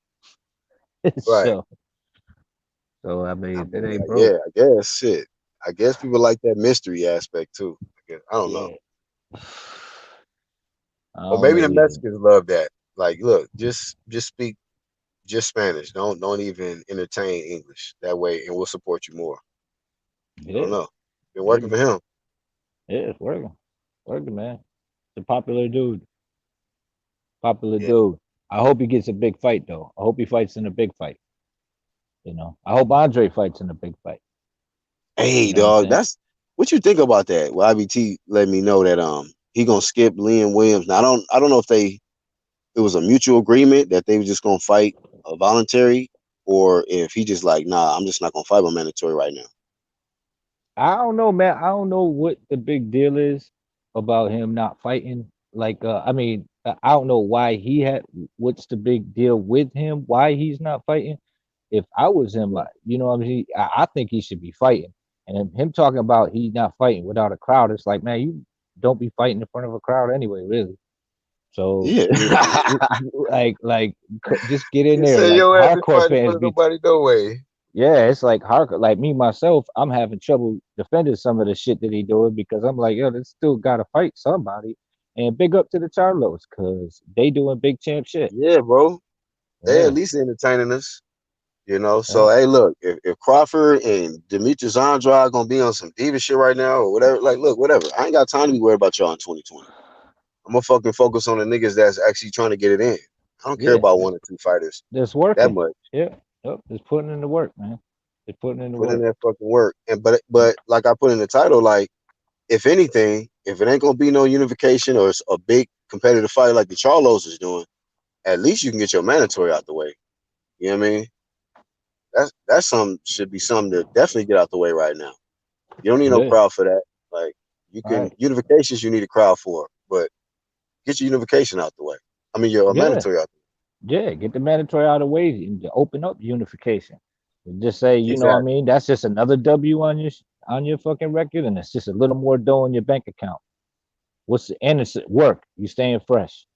right. so so I I mean it mean, ain't yeah, broke. I guess shit. I guess people like that mystery aspect too. I don't know. Yeah. I Or don't maybe know the either. Mexicans love that. Like, look, just speak just Spanish. Don't even entertain English. That way, and we'll support you more. I don't Yeah, know. Been working maybe. for him. Yeah, it's working. Working, man. It's a popular dude. Popular Yeah. dude. I hope he gets a big fight though. I hope he fights in a big fight. I hope Andre fights in a big fight. You Hey, know what I'm dog, saying? that's what you think about that. Well, IBT let me know that he gonna skip Liam Williams. Now I don't know if it was a mutual agreement that they were just gonna fight a voluntary, or if he just like, nah, I'm just not gonna fight my mandatory right now. I don't know, man. I don't know what the big deal is about him not fighting. Like, I mean, I don't know why he had. What's the big deal with him? Why he's not fighting? If I was him, Yeah, you know, what I mean, I think he should be fighting. And him talking about he's not fighting without a crowd, it's like, man, you don't be fighting in front of a crowd anyway, really. So, yeah. just get in He there. said Like your ass been hardcore fighting in fans front of be nobody, no way. yeah, it's like hard. Like me myself, I'm having trouble defending some of the shit that he doing because I'm like, yo, this still got to fight somebody. And big up to the Charlos because they doing big champ shit. Yeah, bro. They at Yeah, least entertaining us. So yeah, hey, look, if Crawford and Demetrius Andrade gonna be on some diva shit right now or whatever, like, look, whatever. I ain't got time to be worried about y'all in 2020. I'm gonna fucking focus on the niggas that's actually trying to get it in. I don't care yeah. about one or two fighters That's that working. much. Yeah, yep. Just putting in the work, man. Just putting in the Put in work. that fucking work. And but like I put in the title, like if anything, if it ain't gonna be no unification or it's a big competitive fight like the Charlos is doing, at least you can get your mandatory out the way. You know what I mean? That's some should be something to definitely get out the way right now. You don't need no Yeah. crowd for that. Like you All can right. unifications you need a crowd for, but get your unification out the way. I mean your Yeah. mandatory out Yeah. Get the mandatory out of the way and to open up unification. And just say, the way. you know what I Exactly. mean? That's just another W on your fucking record, and it's just a little more dough in your bank account. And it's work. You staying fresh.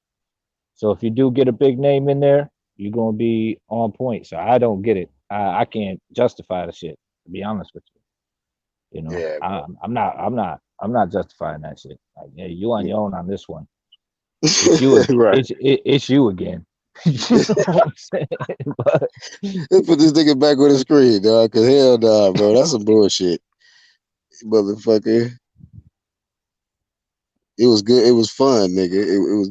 So if you do get a big name in there, you're gonna be on point. So I don't get it. I can't justify the shit. To be honest with you, Yeah, bro. I'm not justifying that shit. Like, yeah, you on Yeah. your own on this one. It's you. Right. It's you again. You know what I'm saying? But Let's put this nigga back on the screen, dog. Cause hell nah, bro. That's some bullshit, motherfucker. It was good. It was fun, nigga. It was,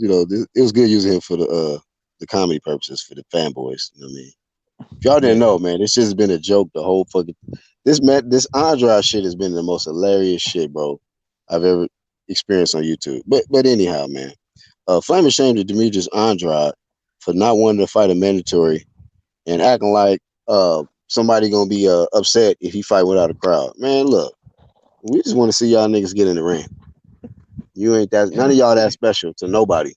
it was good using him for the comedy purposes for the fanboys. You know what I mean? If y'all didn't yeah, know, man, this shit has been a joke the whole fucking. This Andrade shit has been the most hilarious shit, bro, I've ever experienced on YouTube. But anyhow, man, Flaming Shame to Demetrius Andrade. for not wanting to fight a mandatory and acting like somebody gonna be upset if he fight without a crowd. Man, look, we just want to see y'all niggas get in the ring. You ain't that none of y'all that special to nobody.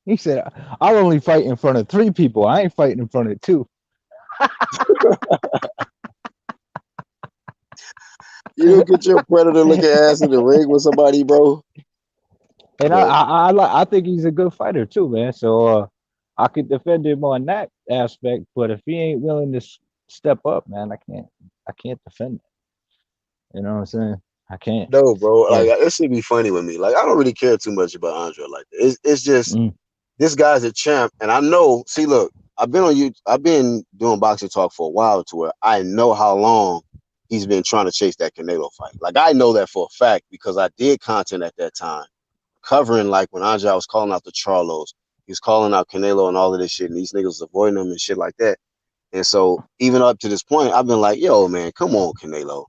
He said, "I'll only fight in front of 3 people. I ain't fighting in front of two." You don't get your predator looking ass in the ring with somebody, bro. And But I think he's a good fighter too, man. So I could defend him on that aspect, but if he ain't willing to step up, man, I can't defend it. You know what I'm saying? I can't. no, bro, like But this should be funny with me. Like I don't really care too much about Andre like that. It's just mm, this guy's a champ, and I know. See, look, I've been on you. I've been doing boxing talk for a while, to where I know how long he's been trying to chase that Canelo fight. Like I know that for a fact because I did content at that time covering like when Andre was calling out the Charlos, he was calling out Canelo and all of this shit, and these niggas was avoiding him and shit like that. And so even up to this point, I've been like, yo, man, come on, Canelo.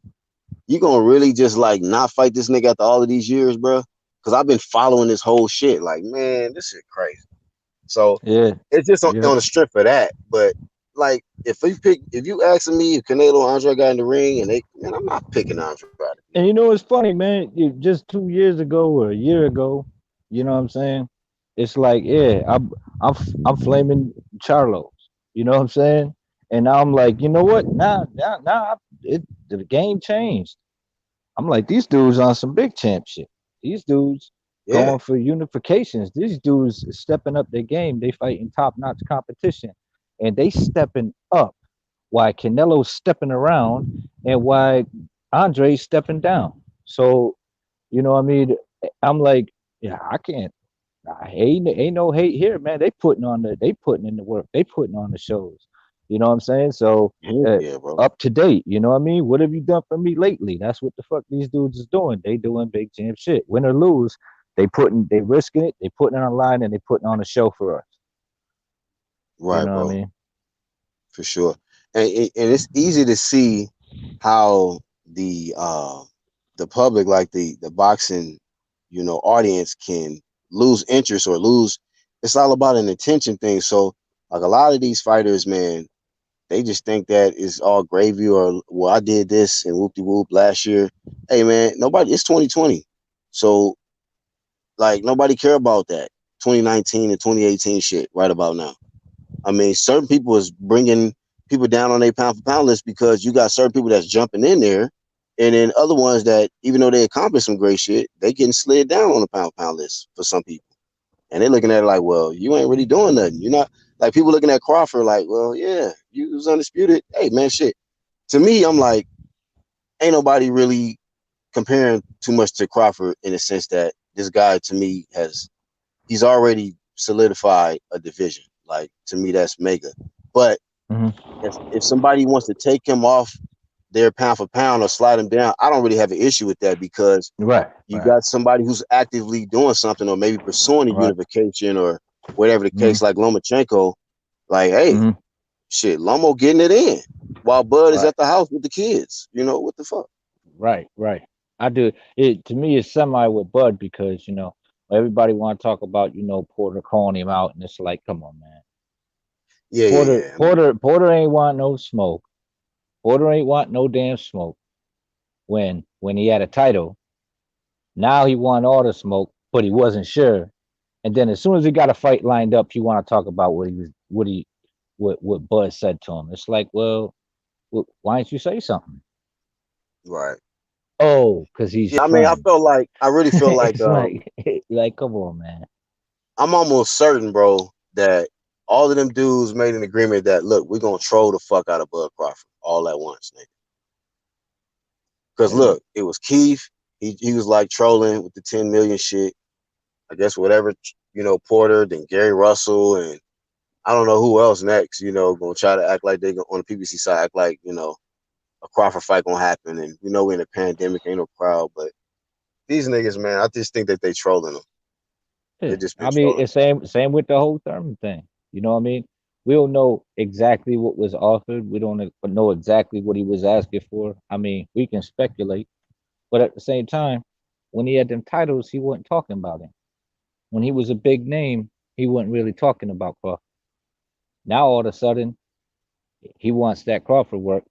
You gonna really just like not fight this nigga after all of these years, bro? Because I've been following this whole shit. Like, man, this shit crazy. So yeah, it's just yeah. on the strength of that. But like, if you asking me if Canelo and Andre got in the ring, and they, man, I'm not picking Andre out of people. And you know what's funny, man? Just 2 years ago or a year ago, you know what I'm saying? It's like, yeah, I'm flaming Charlos. You know what I'm saying? And now I'm like, you know what? Now, the game changed. I'm like, these dudes on some big champ shit. These dudes Yeah, going for unifications. These dudes stepping up their game. They fighting top notch competition, and they stepping up. Why Canelo's stepping around, and why Andre's stepping down. So you know what I mean? I'm like, yeah, I can't. Ain't no hate here, man. They putting in the work. They putting on the shows. You know what I'm saying? So heck uh, yeah, bro. up to date. You know what I mean? What have you done for me lately? That's what the fuck these dudes is doing. They doing big jam shit. Win or lose, they risking it. They putting it on line and they putting on a show for us. You Right, know what I bro, mean? for sure. And it's easy to see how the public, like the boxing, audience can lose interest or lose. It's all about an attention thing. So like a lot of these fighters, man, they just think that it's all gravy or well, I did this and whoop de whoop last year. Hey man, nobody. It's 2020, so like nobody care about that 2019 and 2018 shit right about now. I mean, certain people is bringing people down on their pound for pound list because you got certain people that's jumping in there, and then other ones that even though they accomplished some great shit, they getting slid down on the pound for pound list for some people, and they're looking at it like, well, you ain't really doing nothing. You're not like people looking at Crawford like, well, yeah, you was undisputed. Hey man, shit. To me, I'm like, ain't nobody really comparing too much to Crawford in the sense that this guy to me he's already solidified a division. Like to me, that's mega. But Hmm. if somebody wants to take him off their pound for pound or slide him down, I don't really have an issue with that because Right, you right, got somebody who's actively doing something or maybe pursuing a right. unification or whatever the Hmm. case, like Lomachenko. Like, hey, Hmm. shit, Lomo getting it in while Bud is Right, at the house with the kids. What the fuck? right, right. I do it. To me, it's semi with Bud because everybody want to talk about Porter calling him out, and it's like, come on, man. Yeah, yeah, Porter, yeah. Porter, Porter ain't want no smoke. Porter ain't want no damn smoke when he had a title. Now he want all the smoke, but he wasn't sure. And then as soon as he got a fight lined up, he want to talk about what Bud said to him. It's like, well, why didn't you say something? Right. Oh, because he's Yeah, I mean, friends. I really feel like It's like, come on, man. I'm almost certain, bro, that all of them dudes made an agreement that look, we're gonna troll the fuck out of Bud Crawford all at once, nigga. Because Yeah, look, it was Keith. He was like trolling with the 10 million shit. I guess whatever, Porter, then Gary Russell, and I don't know who else next. Gonna try to act like they on the PBC side, act like a Crawford fight gonna happen, and we're in a pandemic, ain't no crowd. But these niggas, man, I just think that they trolling them. They yeah. just been I mean, trolling. it's same with the whole Thurman thing. You know what I mean? We don't know exactly what was offered. We don't know exactly what he was asking for. I mean, we can speculate, but at the same time, when he had them titles, he wasn't talking about him. When he was a big name, he wasn't really talking about Crawford. Now all of a sudden he wants that Crawford work,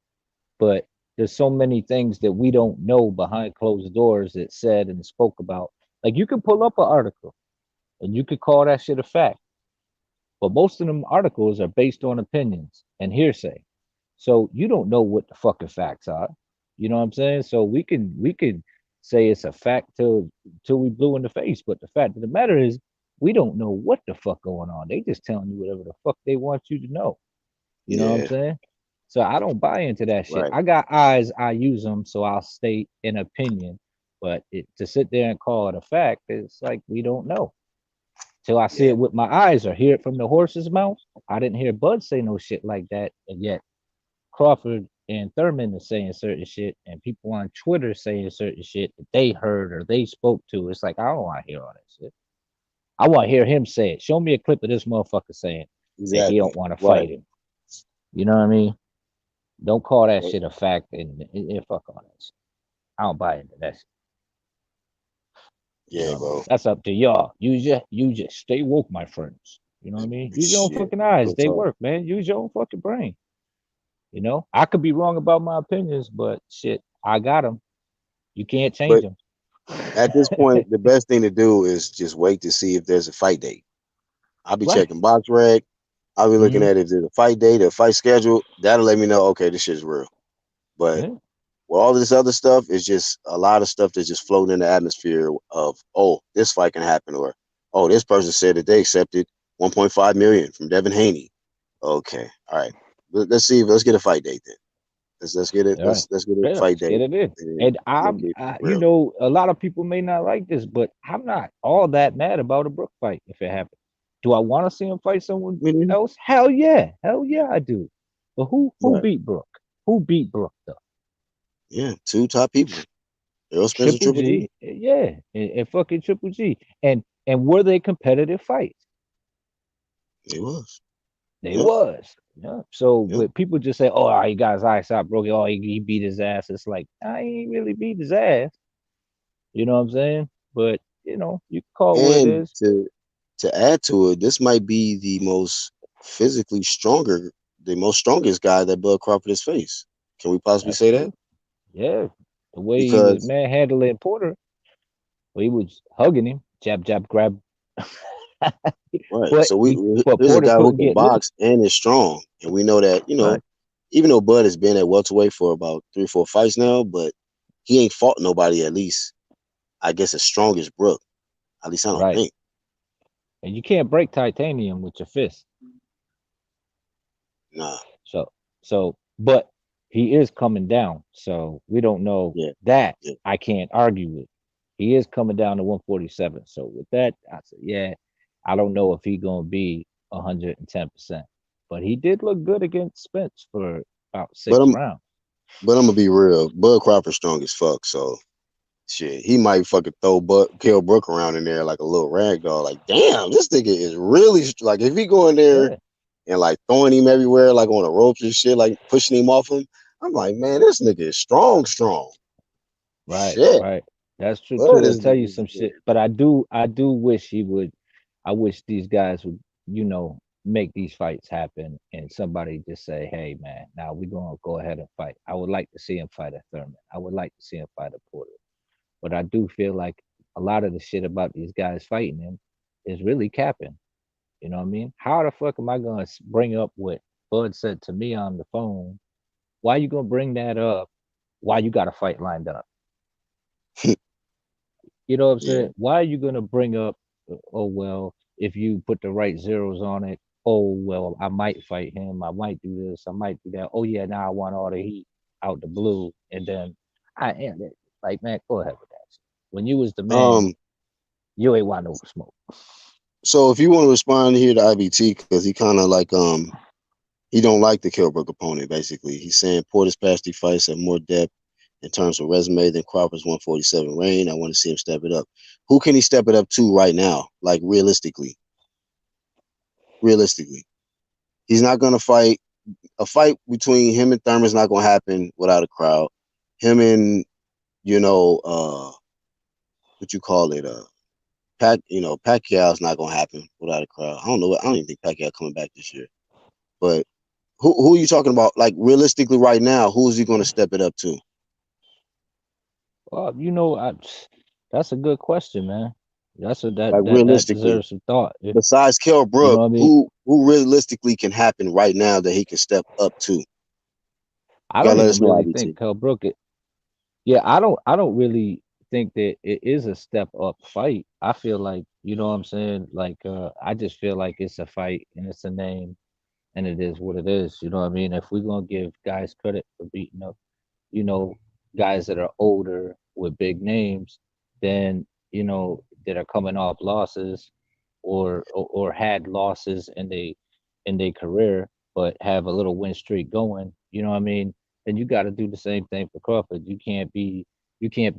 but there's so many things that we don't know behind closed doors that said and spoke about. Like you can pull up an article and you could call that shit a fact, but most of them articles are based on opinions and hearsay. So you don't know what the fucking facts are. You know what I'm saying? So we can say it's a fact till we blue in the face, but the fact of the matter is we don't know what the fuck going on. They just telling you whatever the fuck they want you to know. You know what I'm Yeah, saying? So I don't buy into that shit. right. I got eyes, I use them, so I'll state an opinion. But to sit there and call it a fact, it's like we don't know till I see Yeah, it with my eyes or hear it from the horse's mouth. I didn't hear Bud say no shit like that, and yet Crawford and Thurman are saying certain shit, and people on Twitter saying certain shit that they heard or they spoke to. It's like I don't want to hear all that shit. I want to hear him say it. Show me a clip of this motherfucker saying that he don't exactly. want to Right. fight him. You know what I mean? Don't call that Right. shit a fact and fuck all that shit. I don't buy into that shit. You Yeah, know what I mean? bro. That's up to y'all. You just stay woke, my friends. You know what I mean? Use your own Shit. fucking eyes. Real They talk. work, man. Use your own fucking brain. You know, I could be wrong about my opinions, but shit, I got them. You can't change But them. at this point, the best thing to do is just wait to see if there's a fight date. I'll be Right. checking box rec. I'll be looking Mm-hmm. at if there's a fight date, a fight schedule. That'll let me know, okay, this shit's real. But Yeah. with all this other stuff, it's just a lot of stuff that's just floating in the atmosphere of, oh, this fight can happen, or oh, this person said that they accepted 1.5 million from Devin Haney. Okay, all right. Let's see. Let's get a fight date then. Let's get it. All right. Let's get a Yeah, fight let's get date it in. and And make it you real. know, a lot of people may not like this, but I'm not all that mad about a Brook fight if it happens. Do I want to see him fight someone I mean, else? Hell yeah, I do. But who right? beat Brook? Who beat Brook though? Yeah, two top people. Errol Spence and Triple Triple G. G, yeah, and fucking Triple G. And were they competitive fights? It was. They Yep. was. Yeah. So, Yep. but people just say, "Oh, he got his eyes out, broke. Oh, he beat his ass." It's like I ain't really beat his ass. You know what I'm saying? But you can call it what it And is. to add to it, this might be the most physically stronger, the most strongest guy that Bud Crawford has faced. Can we possibly That's say that? true. Yeah, the way he was Because manhandling Porter, he was hugging him, jab, jab, grab. right, but so he, but here's a Porter guy who couldn't can get loose. box and is strong, and we know that Right, even though Bud has been at welterweight for about 3 or 4 fights now, but he ain't fought nobody at least I guess as strong as Brook. At least I don't right. think. And you can't break titanium with your fist. Nah. But he is coming down. So we don't know Yeah. that. Yeah. I can't argue with. He is coming down to 147. So with that, I said, yeah, I don't know if he's gonna be 110%. But he did look good against Spence for about But six rounds. I'm gonna be real. Bud Crawford's strong as fuck, so shit, he might fucking throw Kell Brook around in there like a little rag doll. Like, damn, this nigga is really like if he go in there Yeah, and like throwing him everywhere, like on the ropes and shit, like pushing him off him. I'm like, man, this nigga is strong, strong. right, Shit, right. That's true Bud too. It'll is. tell you some shit. But I do wish he would. I wish these guys would, make these fights happen and somebody just say, hey man, now we're gonna go ahead and fight. I would like to see him fight a Thurman. I would like to see him fight a Porter. But I do feel like a lot of the shit about these guys fighting him is really capping. You know what I mean? How the fuck am I gonna bring up what Bud said to me on the phone? Why you gonna bring that up? Why you got a fight lined up? You know what I'm Yeah. saying? Why are you gonna bring up? Oh well, if you put the right zeros on it. Oh well, I might fight him. I might do this. I might do that. Oh yeah, now I want all the heat out the blue, and then I am it. Like man, go ahead with that. When you was the man, Um. you ain't want no smoke. So if you want to respond here to IBT, because he kind of like he don't like the Kilbrook opponent. Basically, he's saying Porter's past 3 fights have more depth in terms of resume than Crawford's 147 reign. I want to see him step it up. Who can he step it up to right now? Like realistically, realistically, he's not going to fight. A fight between him and Thurman's not going to happen without a crowd. Him and what you call it, Pacquiao's not going to happen without a crowd. I don't know. I don't even think Pacquiao coming back this year. But who are you talking about? Like realistically, right now, who is he going to step it up to? Well, that's a good question, man. That's a Like that realistically, deserves some thought. besides Kell You know Brook, what I mean? who realistically can happen right now that he can step up to? You I gotta don't let even us know, really think IBT. Kell Brook. Yeah, I don't really think that it is a step up fight. I feel like, you know what I'm saying? Like I just feel like it's a fight and it's a name and it is what it is. You know what I mean? If we're gonna give guys credit for beating up, you know, guys that are older with big names, then that are coming off losses or had losses in their career, but have a little win streak going. You know what I mean? Then you got to do the same thing for Crawford. You can't be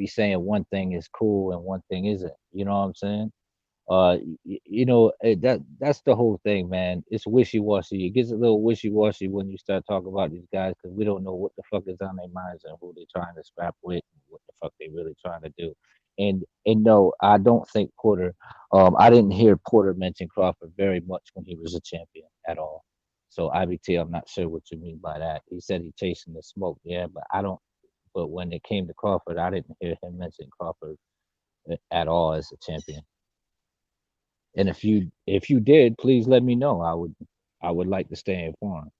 saying one thing is cool and one thing isn't. You know what I'm saying? That's the whole thing, man. It's wishy-washy. It gets a little wishy-washy when you start talking about these guys because we don't know what the fuck is on their minds and who they're trying to scrap with and what the fuck they really trying to do. And no, I don't think Porter. I didn't hear Porter mention Crawford very much when he was a champion at all. So IBT, I'm not sure what you mean by that. He said he chasing the smoke, yeah, but I don't. But when it came to Crawford, I didn't hear him mention Crawford at all as a champion. And if you did, please let me know. I would like to stay informed.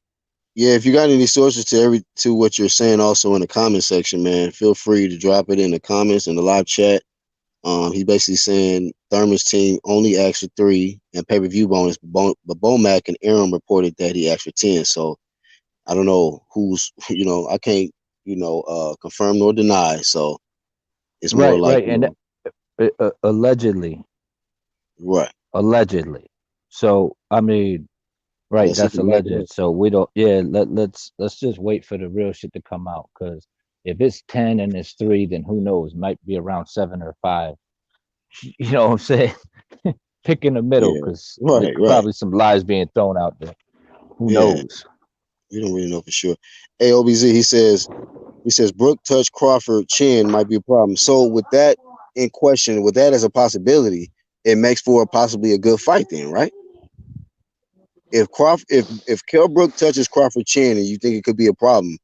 Yeah, if you got any sources to what you're saying, also in the comment section, man, feel free to drop it in the comments in the live chat. He basically saying Thurman's team only asked for three and pay per view bonus, but Bomac and Aram reported that he asked for 10. So I don't know who's, I can't, confirm nor deny. So it's more Right, like, right, and allegedly, right. allegedly. So I mean, right, Let's see if that's it's accurate. alleged. So we don't. Yeah, let's just wait for the real shit to come out. Because if it's 10 and it's three, then who knows? Might be around 7 or 5. You know what I'm saying? Pick in the middle, Yeah. because there's Right, right. probably some lies being thrown out there. Who Yeah. knows? We don't really know for sure. AOBZ, he says Brook touch Crawford chin might be a problem. So with that in question, with that as a possibility, it makes for possibly a good fight then, right? If Kell Brook touches Crawford chin and you think it could be a problem,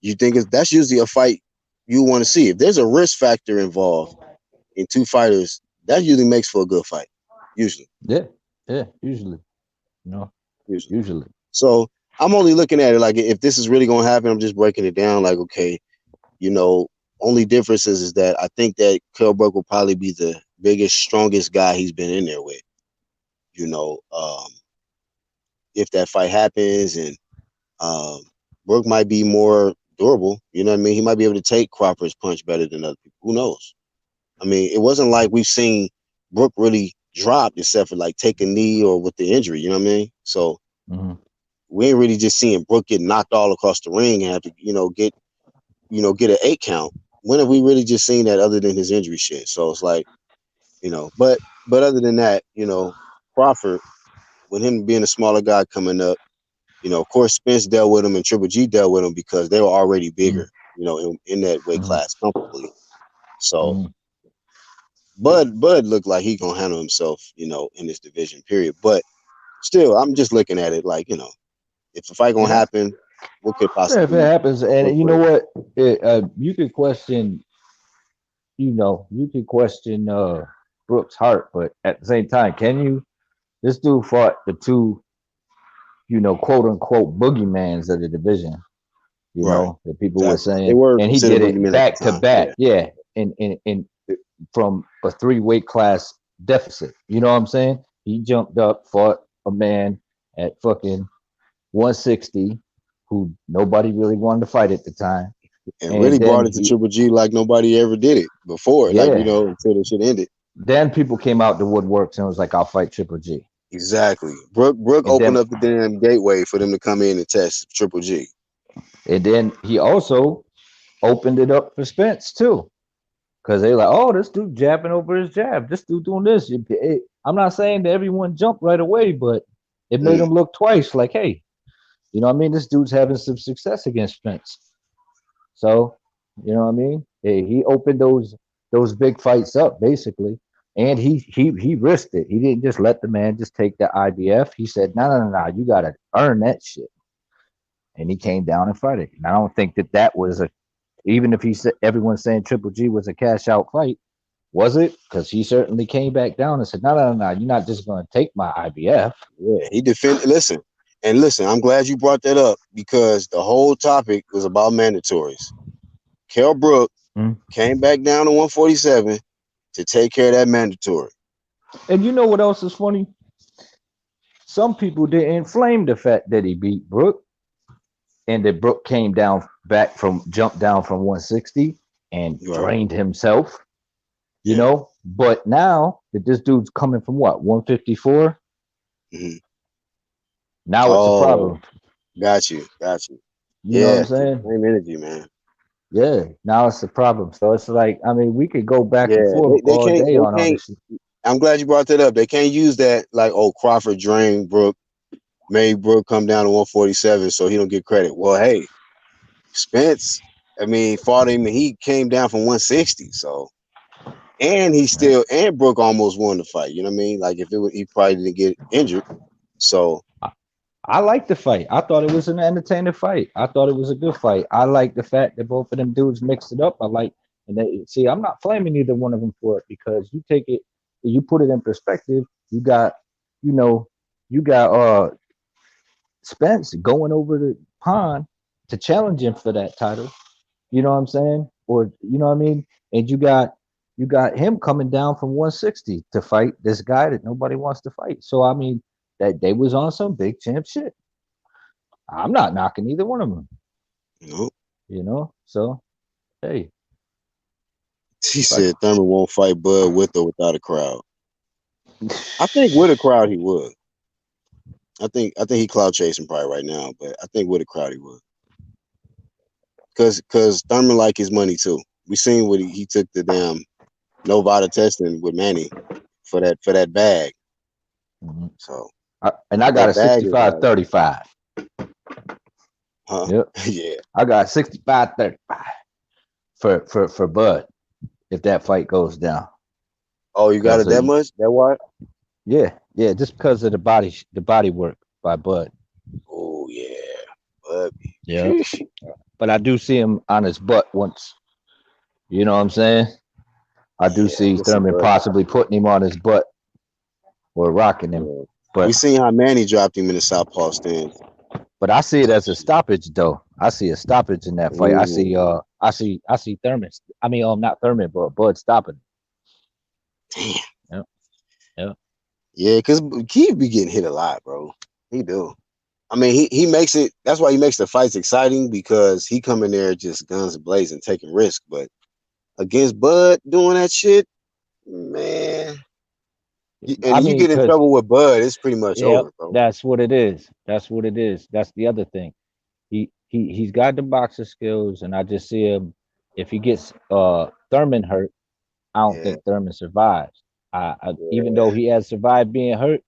you think that's usually a fight you want to see. If there's a risk factor involved in two fighters, that usually makes for a good fight. Usually, Yeah, yeah. Usually, you know, usually. usually. So I'm only looking at it like if this is really gonna happen, I'm just breaking it down like, okay, you know, only difference is that I think that Kell Brook will probably be the biggest, strongest guy he's been in there with. You know, if that fight happens, and um, Brook might be more durable. You know what I mean? He might be able to take Crawford's punch better than other people. Who knows? I mean, it wasn't like we've seen Brook really drop except for like take a knee or with the injury. You know what I mean? So Hmm. we ain't really just seeing Brook get knocked all across the ring and have to, get an 8 count. When have we really just seen that other than his injury shit? So it's like, but other than that, Crawford, with him being a smaller guy coming up, of course Spence dealt with him and Triple G dealt with him because they were already Hmm. bigger, in that weight Hmm. class comfortably. So Hmm. Bud looked like he gonna handle himself, in this division period. But still, I'm just looking at it like, if the fight gonna Yeah. happen, what could Yeah, if it possibly happens, work and you for know it? what, you could question, Brooks' heart, but at the same time, can you? This dude fought the two, quote unquote boogeymans of the division. Right. That people were Exactly. They saying, were and he considered did it boogeymen at back the to time. back. Yeah. Yeah, and from a 3 weight class deficit. You know what I'm saying? He jumped up, fought a man at fucking 160 who nobody really wanted to fight at the time. And And really then brought it to he, Triple G like nobody ever did it before. Like, yeah, until the shit ended. then people came out the woodworks and was like, I'll fight Triple G. Exactly. Brooke And opened then, up the damn gateway for them to come in and test Triple G. and then he also opened it up for Spence too. Because they like, oh, this dude jabbing over his jab. This dude doing this. I'm not saying that everyone jumped right away, but it made Mm. him look twice. Like, hey, you know what I mean? This dude's having some success against Spence. So, you know what I mean? Hey, he opened those big fights up basically. And he risked it. He didn't just let the man just take the IBF. He said, no, no, no, no, you got to earn that shit. And he came down and fought it. And I don't think that that was a, even if he said everyone's saying Triple G was a cash out fight, was it? Because he certainly came back down and said, no, no, no, no, you're not just going to take my IBF. Yeah, he defended. Listen, and listen, I'm glad you brought that up because the whole topic was about mandatories. Kell Brook Mm. came back down to 147 to take care of that mandatory. And you know what else is funny? Some people didn't inflame the fact that he beat Brook and that Brook came down back from jumped down from 160 and Right. drained himself, you Yeah. know. But now that this dude's coming from what 154, Mm-hmm. now it's a Oh, problem. got you. Got you. You know what I'm Yeah, the saying? same energy, man. Yeah, now it's a problem. So it's like, I mean, we could go back and Yeah, forth they all can't day they on all can't. this shit. I'm glad you brought that up. They can't use that like, oh, Crawford drained Brook, made Brook come down to 147, so he don't get credit. Well, hey, Spence, I mean, fought him and he came down from 160, so and he Right? still and Brook almost won the fight. You know what I mean? Like if it would, he probably didn't get injured. So I like the fight. I thought it was an entertaining fight. I thought it was a good fight. I like the fact that both of them dudes mixed it up. I like, and they see, I'm not blaming either one of them for it because you take it, you put it in perspective. You got, you know, you got Spence going over the pond to challenge him for that title. You know what I'm saying? Or you know what I mean? And you got him coming down from 160 to fight this guy that nobody wants to fight. So I mean that they was on some big champ shit. I'm not knocking either one of them, you know, you know. So hey, he if I said Thurman won't fight Bud with or without a crowd. I think with a crowd he would. I think he cloud chasing probably right now, but I think with a crowd he would. Cause Thurman like his money too. We seen what he took the damn Novada testing with Manny for that bag. Mhm. So And I got that a bag is like, 65-35. huh? Yep, Yeah. I got 65-35 for Bud if that fight goes down. Oh, you got Cause it that much? That wide? yeah, yeah, just because of the body work by Bud. Oh yeah, Bud. Yeah, Sheesh. but I do see him on his butt once. You know what I'm saying? I do Yeah, I see can see Thurman Bud possibly dropping him. putting him on his butt or rocking him. Yeah. We But seen how Manny dropped him in the southpaw stance. I see it as a stoppage though. I see a stoppage in that fight. Ooh, I see Thurman. I mean, not Thurman, but Bud stopping. damn. Yeah, yeah. Yeah, because Keith be getting hit a lot, bro. He do. I mean, he makes it. That's why he makes the fights exciting because he come in there just guns blazing, taking risk. But against Bud doing that shit, man, I and you mean, get in cause trouble with Bud, it's pretty much yeah, over, bro. that's what it is. That's what it is. That's the other thing. He's got the boxer skills, and I just see him. If he gets Thurman hurt, I don't Yeah, think Thurman survives. Even yeah, though he has survived being hurt,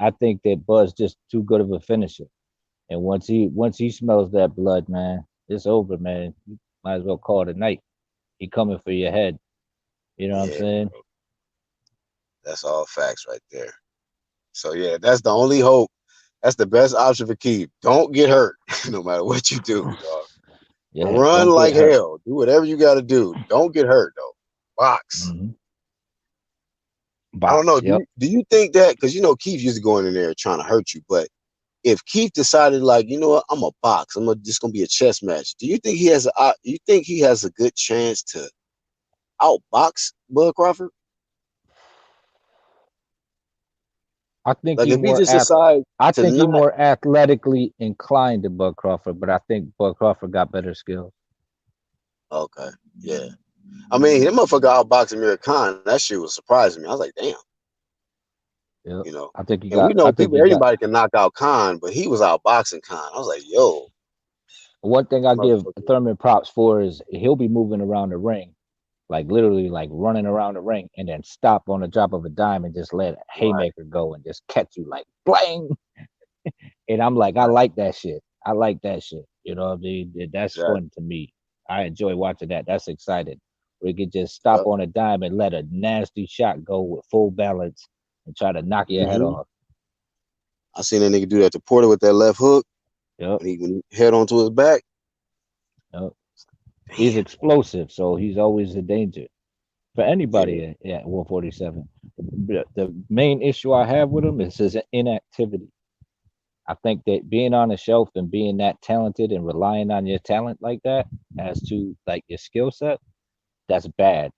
I think that Bud's just too good of a finisher. And once he smells that blood, man, it's over, man. You might as well call it a night. He coming for your head. You know what I'm yeah. saying? That's all facts right there. So yeah, that's the only hope. That's the best option for Keith. Don't get hurt, no matter what you do, dog. Yeah, Run don't get like hurt. hell. Do whatever you got to do. Don't get hurt though. Box. Hmm. I don't know. Box. Yep. Do you think that because you know Keith used to going in there trying to hurt you, but if Keith decided like you know what I'm a box, just gonna be a chess match. Do you think he has you think he has a good chance to outbox Bud Crawford? I think Like he if he more just decides I to think he not. more athletically inclined than Bud Crawford, but I think Bud Crawford got better skills. Okay, yeah. I mean, that motherfucker outboxing Amir Khan. That shit was surprising me. I was like, damn, Yep. you know. I think he And we got. know I think people, he got. anybody can knock out Khan, but he was outboxing Khan. I was like, yo, One thing I give motherfucker. Thurman props for is he'll be moving around the ring, like literally like running around the ring, and then stop on the drop of a dime and just let a Right, haymaker go and just catch you like blang. And I'm like, I right, like that shit. I like that shit. You know what I mean? That's exactly. fun to me. I enjoy watching that. That's exciting. where he could just stop Yep. on a dime and let a nasty shot go with full balance and try to knock your head Hmm. off. I seen that nigga do that to Porter with that left hook Yep. when he head onto his back. Yep. He's Damn. explosive, so he's always a danger for Yeah. anybody at 147. The main issue I have with him is his inactivity. I think that being on the shelf and being that talented and relying on your talent like that as to like your skill set, that's bad.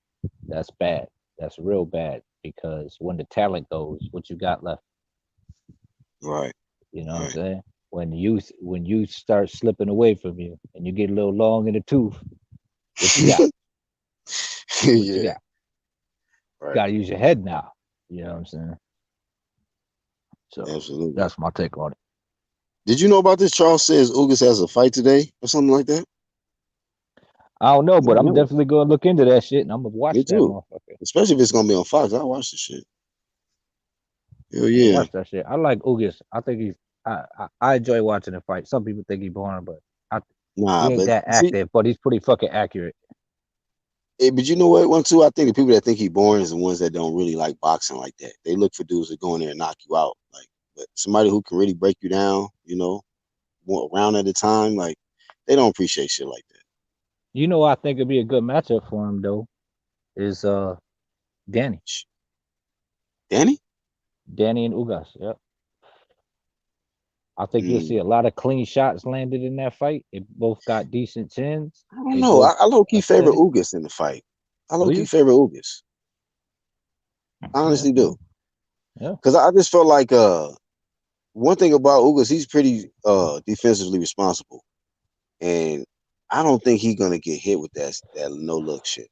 That's bad. That's real bad because when the talent goes, what you got left? Right. You know what I'm Right. saying? When you start slipping away from you and you get a little long in the tooth, what you got? What you Yeah. got? Right. Got to use your head now. You know what I'm saying? So Absolutely. that's my take on it. Did you know about this? Charles says Ugas has a fight today or something like that. I don't know, I but didn't I'm know. definitely gonna look into that shit and I'm gonna Me watch that too. motherfucker. Especially if it's gonna be on Fox. I'll watch the shit. Hell I'm gonna yeah. watch that shit. I like Ugas. I think he's. I enjoy watching him fight. Some people think he's boring, but I, Nah, he ain't but that see, active. But he's pretty fucking accurate. but you know what? One too. I think the people that think he boring is the ones that don't really like boxing like that. They look for dudes that go in there and knock you out. Like, but somebody who can really break you down, one round at a time, like they don't appreciate shit like that. You know, I think it'd be a good matchup for him though. Is Danny, Danny? Danny and Ugas. Yep. I think you'll see Mm, a lot of clean shots landed in that fight. They both got decent chins. I don't They know. both I low key favor athletic. Ugas in the fight. I low Do key you? favor Ugas. I Yeah. honestly do. Yeah. Cause I just felt like one thing about Ugas, he's pretty defensively responsible, and I don't think he's gonna get hit with that no look shit.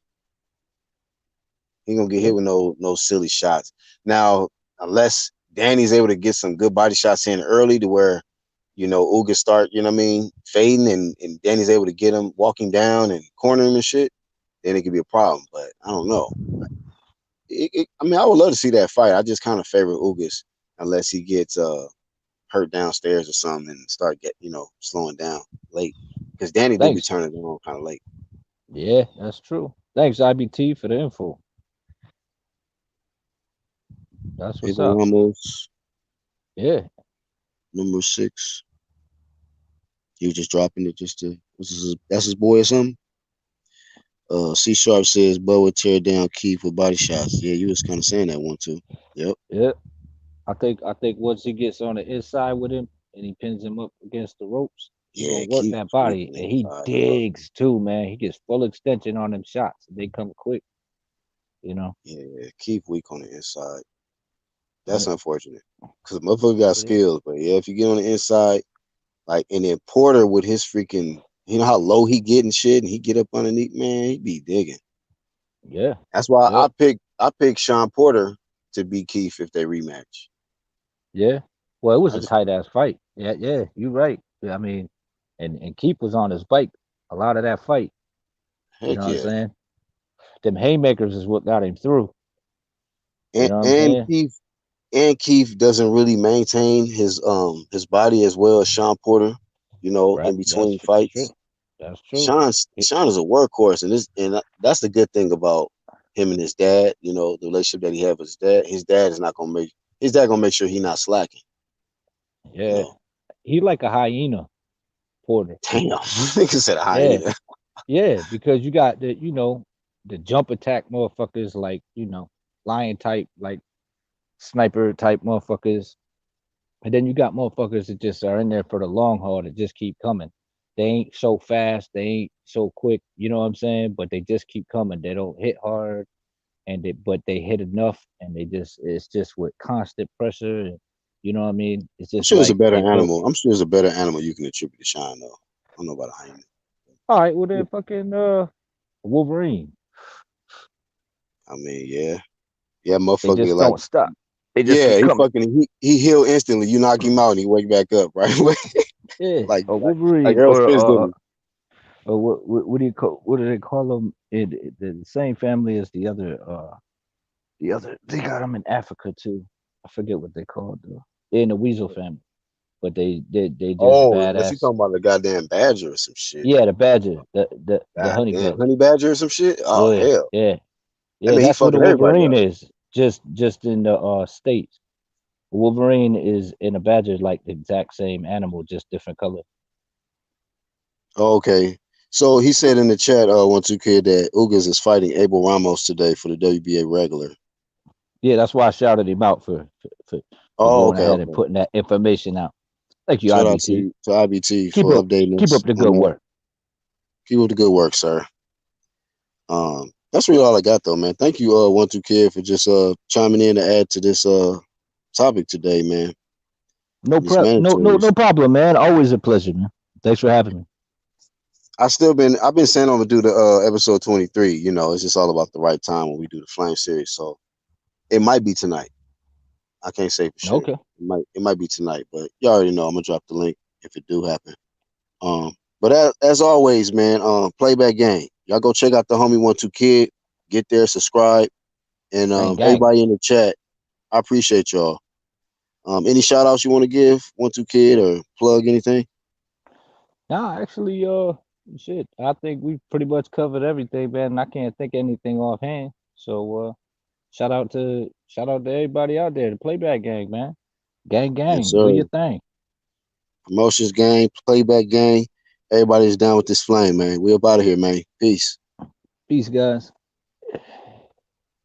He gonna get Yeah. hit with no silly shots. Now, unless Danny's able to get some good body shots in early to where Ugas start, you know what I mean, fading, and Danny's able to get him walking down and corner him and shit, then it could be a problem. But I don't know. I mean, I would love to see that fight. I just kind of favor Ugas unless he gets hurt downstairs or something and start slowing down late. Because Danny do be Thanks. turning it on kind of late. Yeah, that's true. Thanks, IBT, for the info. That's what's Pedro up. Ramos, Yeah. number 6. He was just dropping it just to that's his boy or something. C Sharp says Bud would tear down Keith with body shots. Yeah, you was kind of saying that one too. Yep. Yeah. I think once he gets on the inside with him and he pins him up against the ropes, he gonna Yeah, work Keith that was weak body on the and he inside. Yep. digs too, man. He gets full extension on them shots. They come quick, you know. Yeah, Keith weak on the inside. Yeah, That's unfortunate. Cause motherfucker got it is. skills, but yeah, if you get on the inside, like and then Porter with his freaking, you know how low he get and shit, and he get up underneath, man, he be digging. Yeah. That's why Yep. I picked Sean Porter to beat Keith if they rematch. Yeah. Well, it was I a just tight ass fight. Yeah, yeah, you're right. Yeah, I mean, and Keith was on his bike a lot of that fight. You know heck what I'm yeah. saying? Them haymakers is what got him through. You And know what I'm and saying? Keith doesn't really maintain his body as well as Sean Porter, Right. in That's between true. fights. That's true. He- Sean is a workhorse, and that's the good thing about him and his dad. The relationship that he has with his dad. His dad gonna make sure he not slacking. You yeah. know, He like a hyena, Porter. damn, nigga said a Yeah. hyena. Yeah, because you got the jump attack motherfuckers like, lion type, like sniper type motherfuckers. And then you got motherfuckers that just are in there for the long haul that just keep coming. They ain't so fast, they ain't so quick, you know what I'm saying? But they just keep coming. They don't hit hard but they hit enough and it's just with constant pressure and you know what I mean? It's I'm just sure it's a like better they built. animal. I'm sure it's a better animal you can attribute to Sean though. I don't know about a hyena. All right, well then fucking Wolverine. I mean, yeah, yeah, They motherfucker, just like, don't stop. They just yeah, keep he coming. fucking he heal instantly. You knock him out and he wake back up right away, Yeah, like or like Wolverine, Errol or Spence did me. what do you call what do they call them? The same family as the other they got them in Africa too. I forget what they called though. They're in the weasel family. but they just Oh, unless you badass. talking about the goddamn badger or some shit. Yeah, the badger, the honey Goddamn, badger. honey badger or some shit. Oh Yeah, hell, yeah, that yeah. mean he That's what a fucking everybody Wolverine up. is. Just in the states. Wolverine is in a badger like the exact same animal, just different color. Okay. So he said in the chat, one two kid that Ugas is fighting Abel Ramos today for the WBA regular. Yeah, that's why I shouted him out for Oh, going okay, ahead and okay. putting that information out. Thank you, Shout out IBT. to IBT Keep for up updating keep us up the on good that. work. Keep up the good work, sir. That's really all I got though, man. Thank you, one two kid, for just chiming in to add to this topic today, man. No These prep, no mandatories. problem, man. Always a pleasure, man. Thanks for having me. I've been saying I'm gonna do the episode 23. You know, it's just all about the right time when we do the Flame series. So it might be tonight. I can't say for sure. Okay. It might be tonight, but you already know I'm gonna drop the link if it do happen. But as always, man, playback game. Y'all go check out the homie one two kid. Get there, subscribe, and Gang gang. everybody in the chat. I appreciate y'all. Any shout outs you want to give one two kid or plug anything? Nah, actually, shit. I think we pretty much covered everything, man. And I can't think of anything offhand. So shout out to everybody out there, the playback gang, man. Gang Yes, gang, do sir. your thing. Promotions gang, playback gang. Everybody's down with this flame, man. We up out of here, man. Peace. Peace, guys.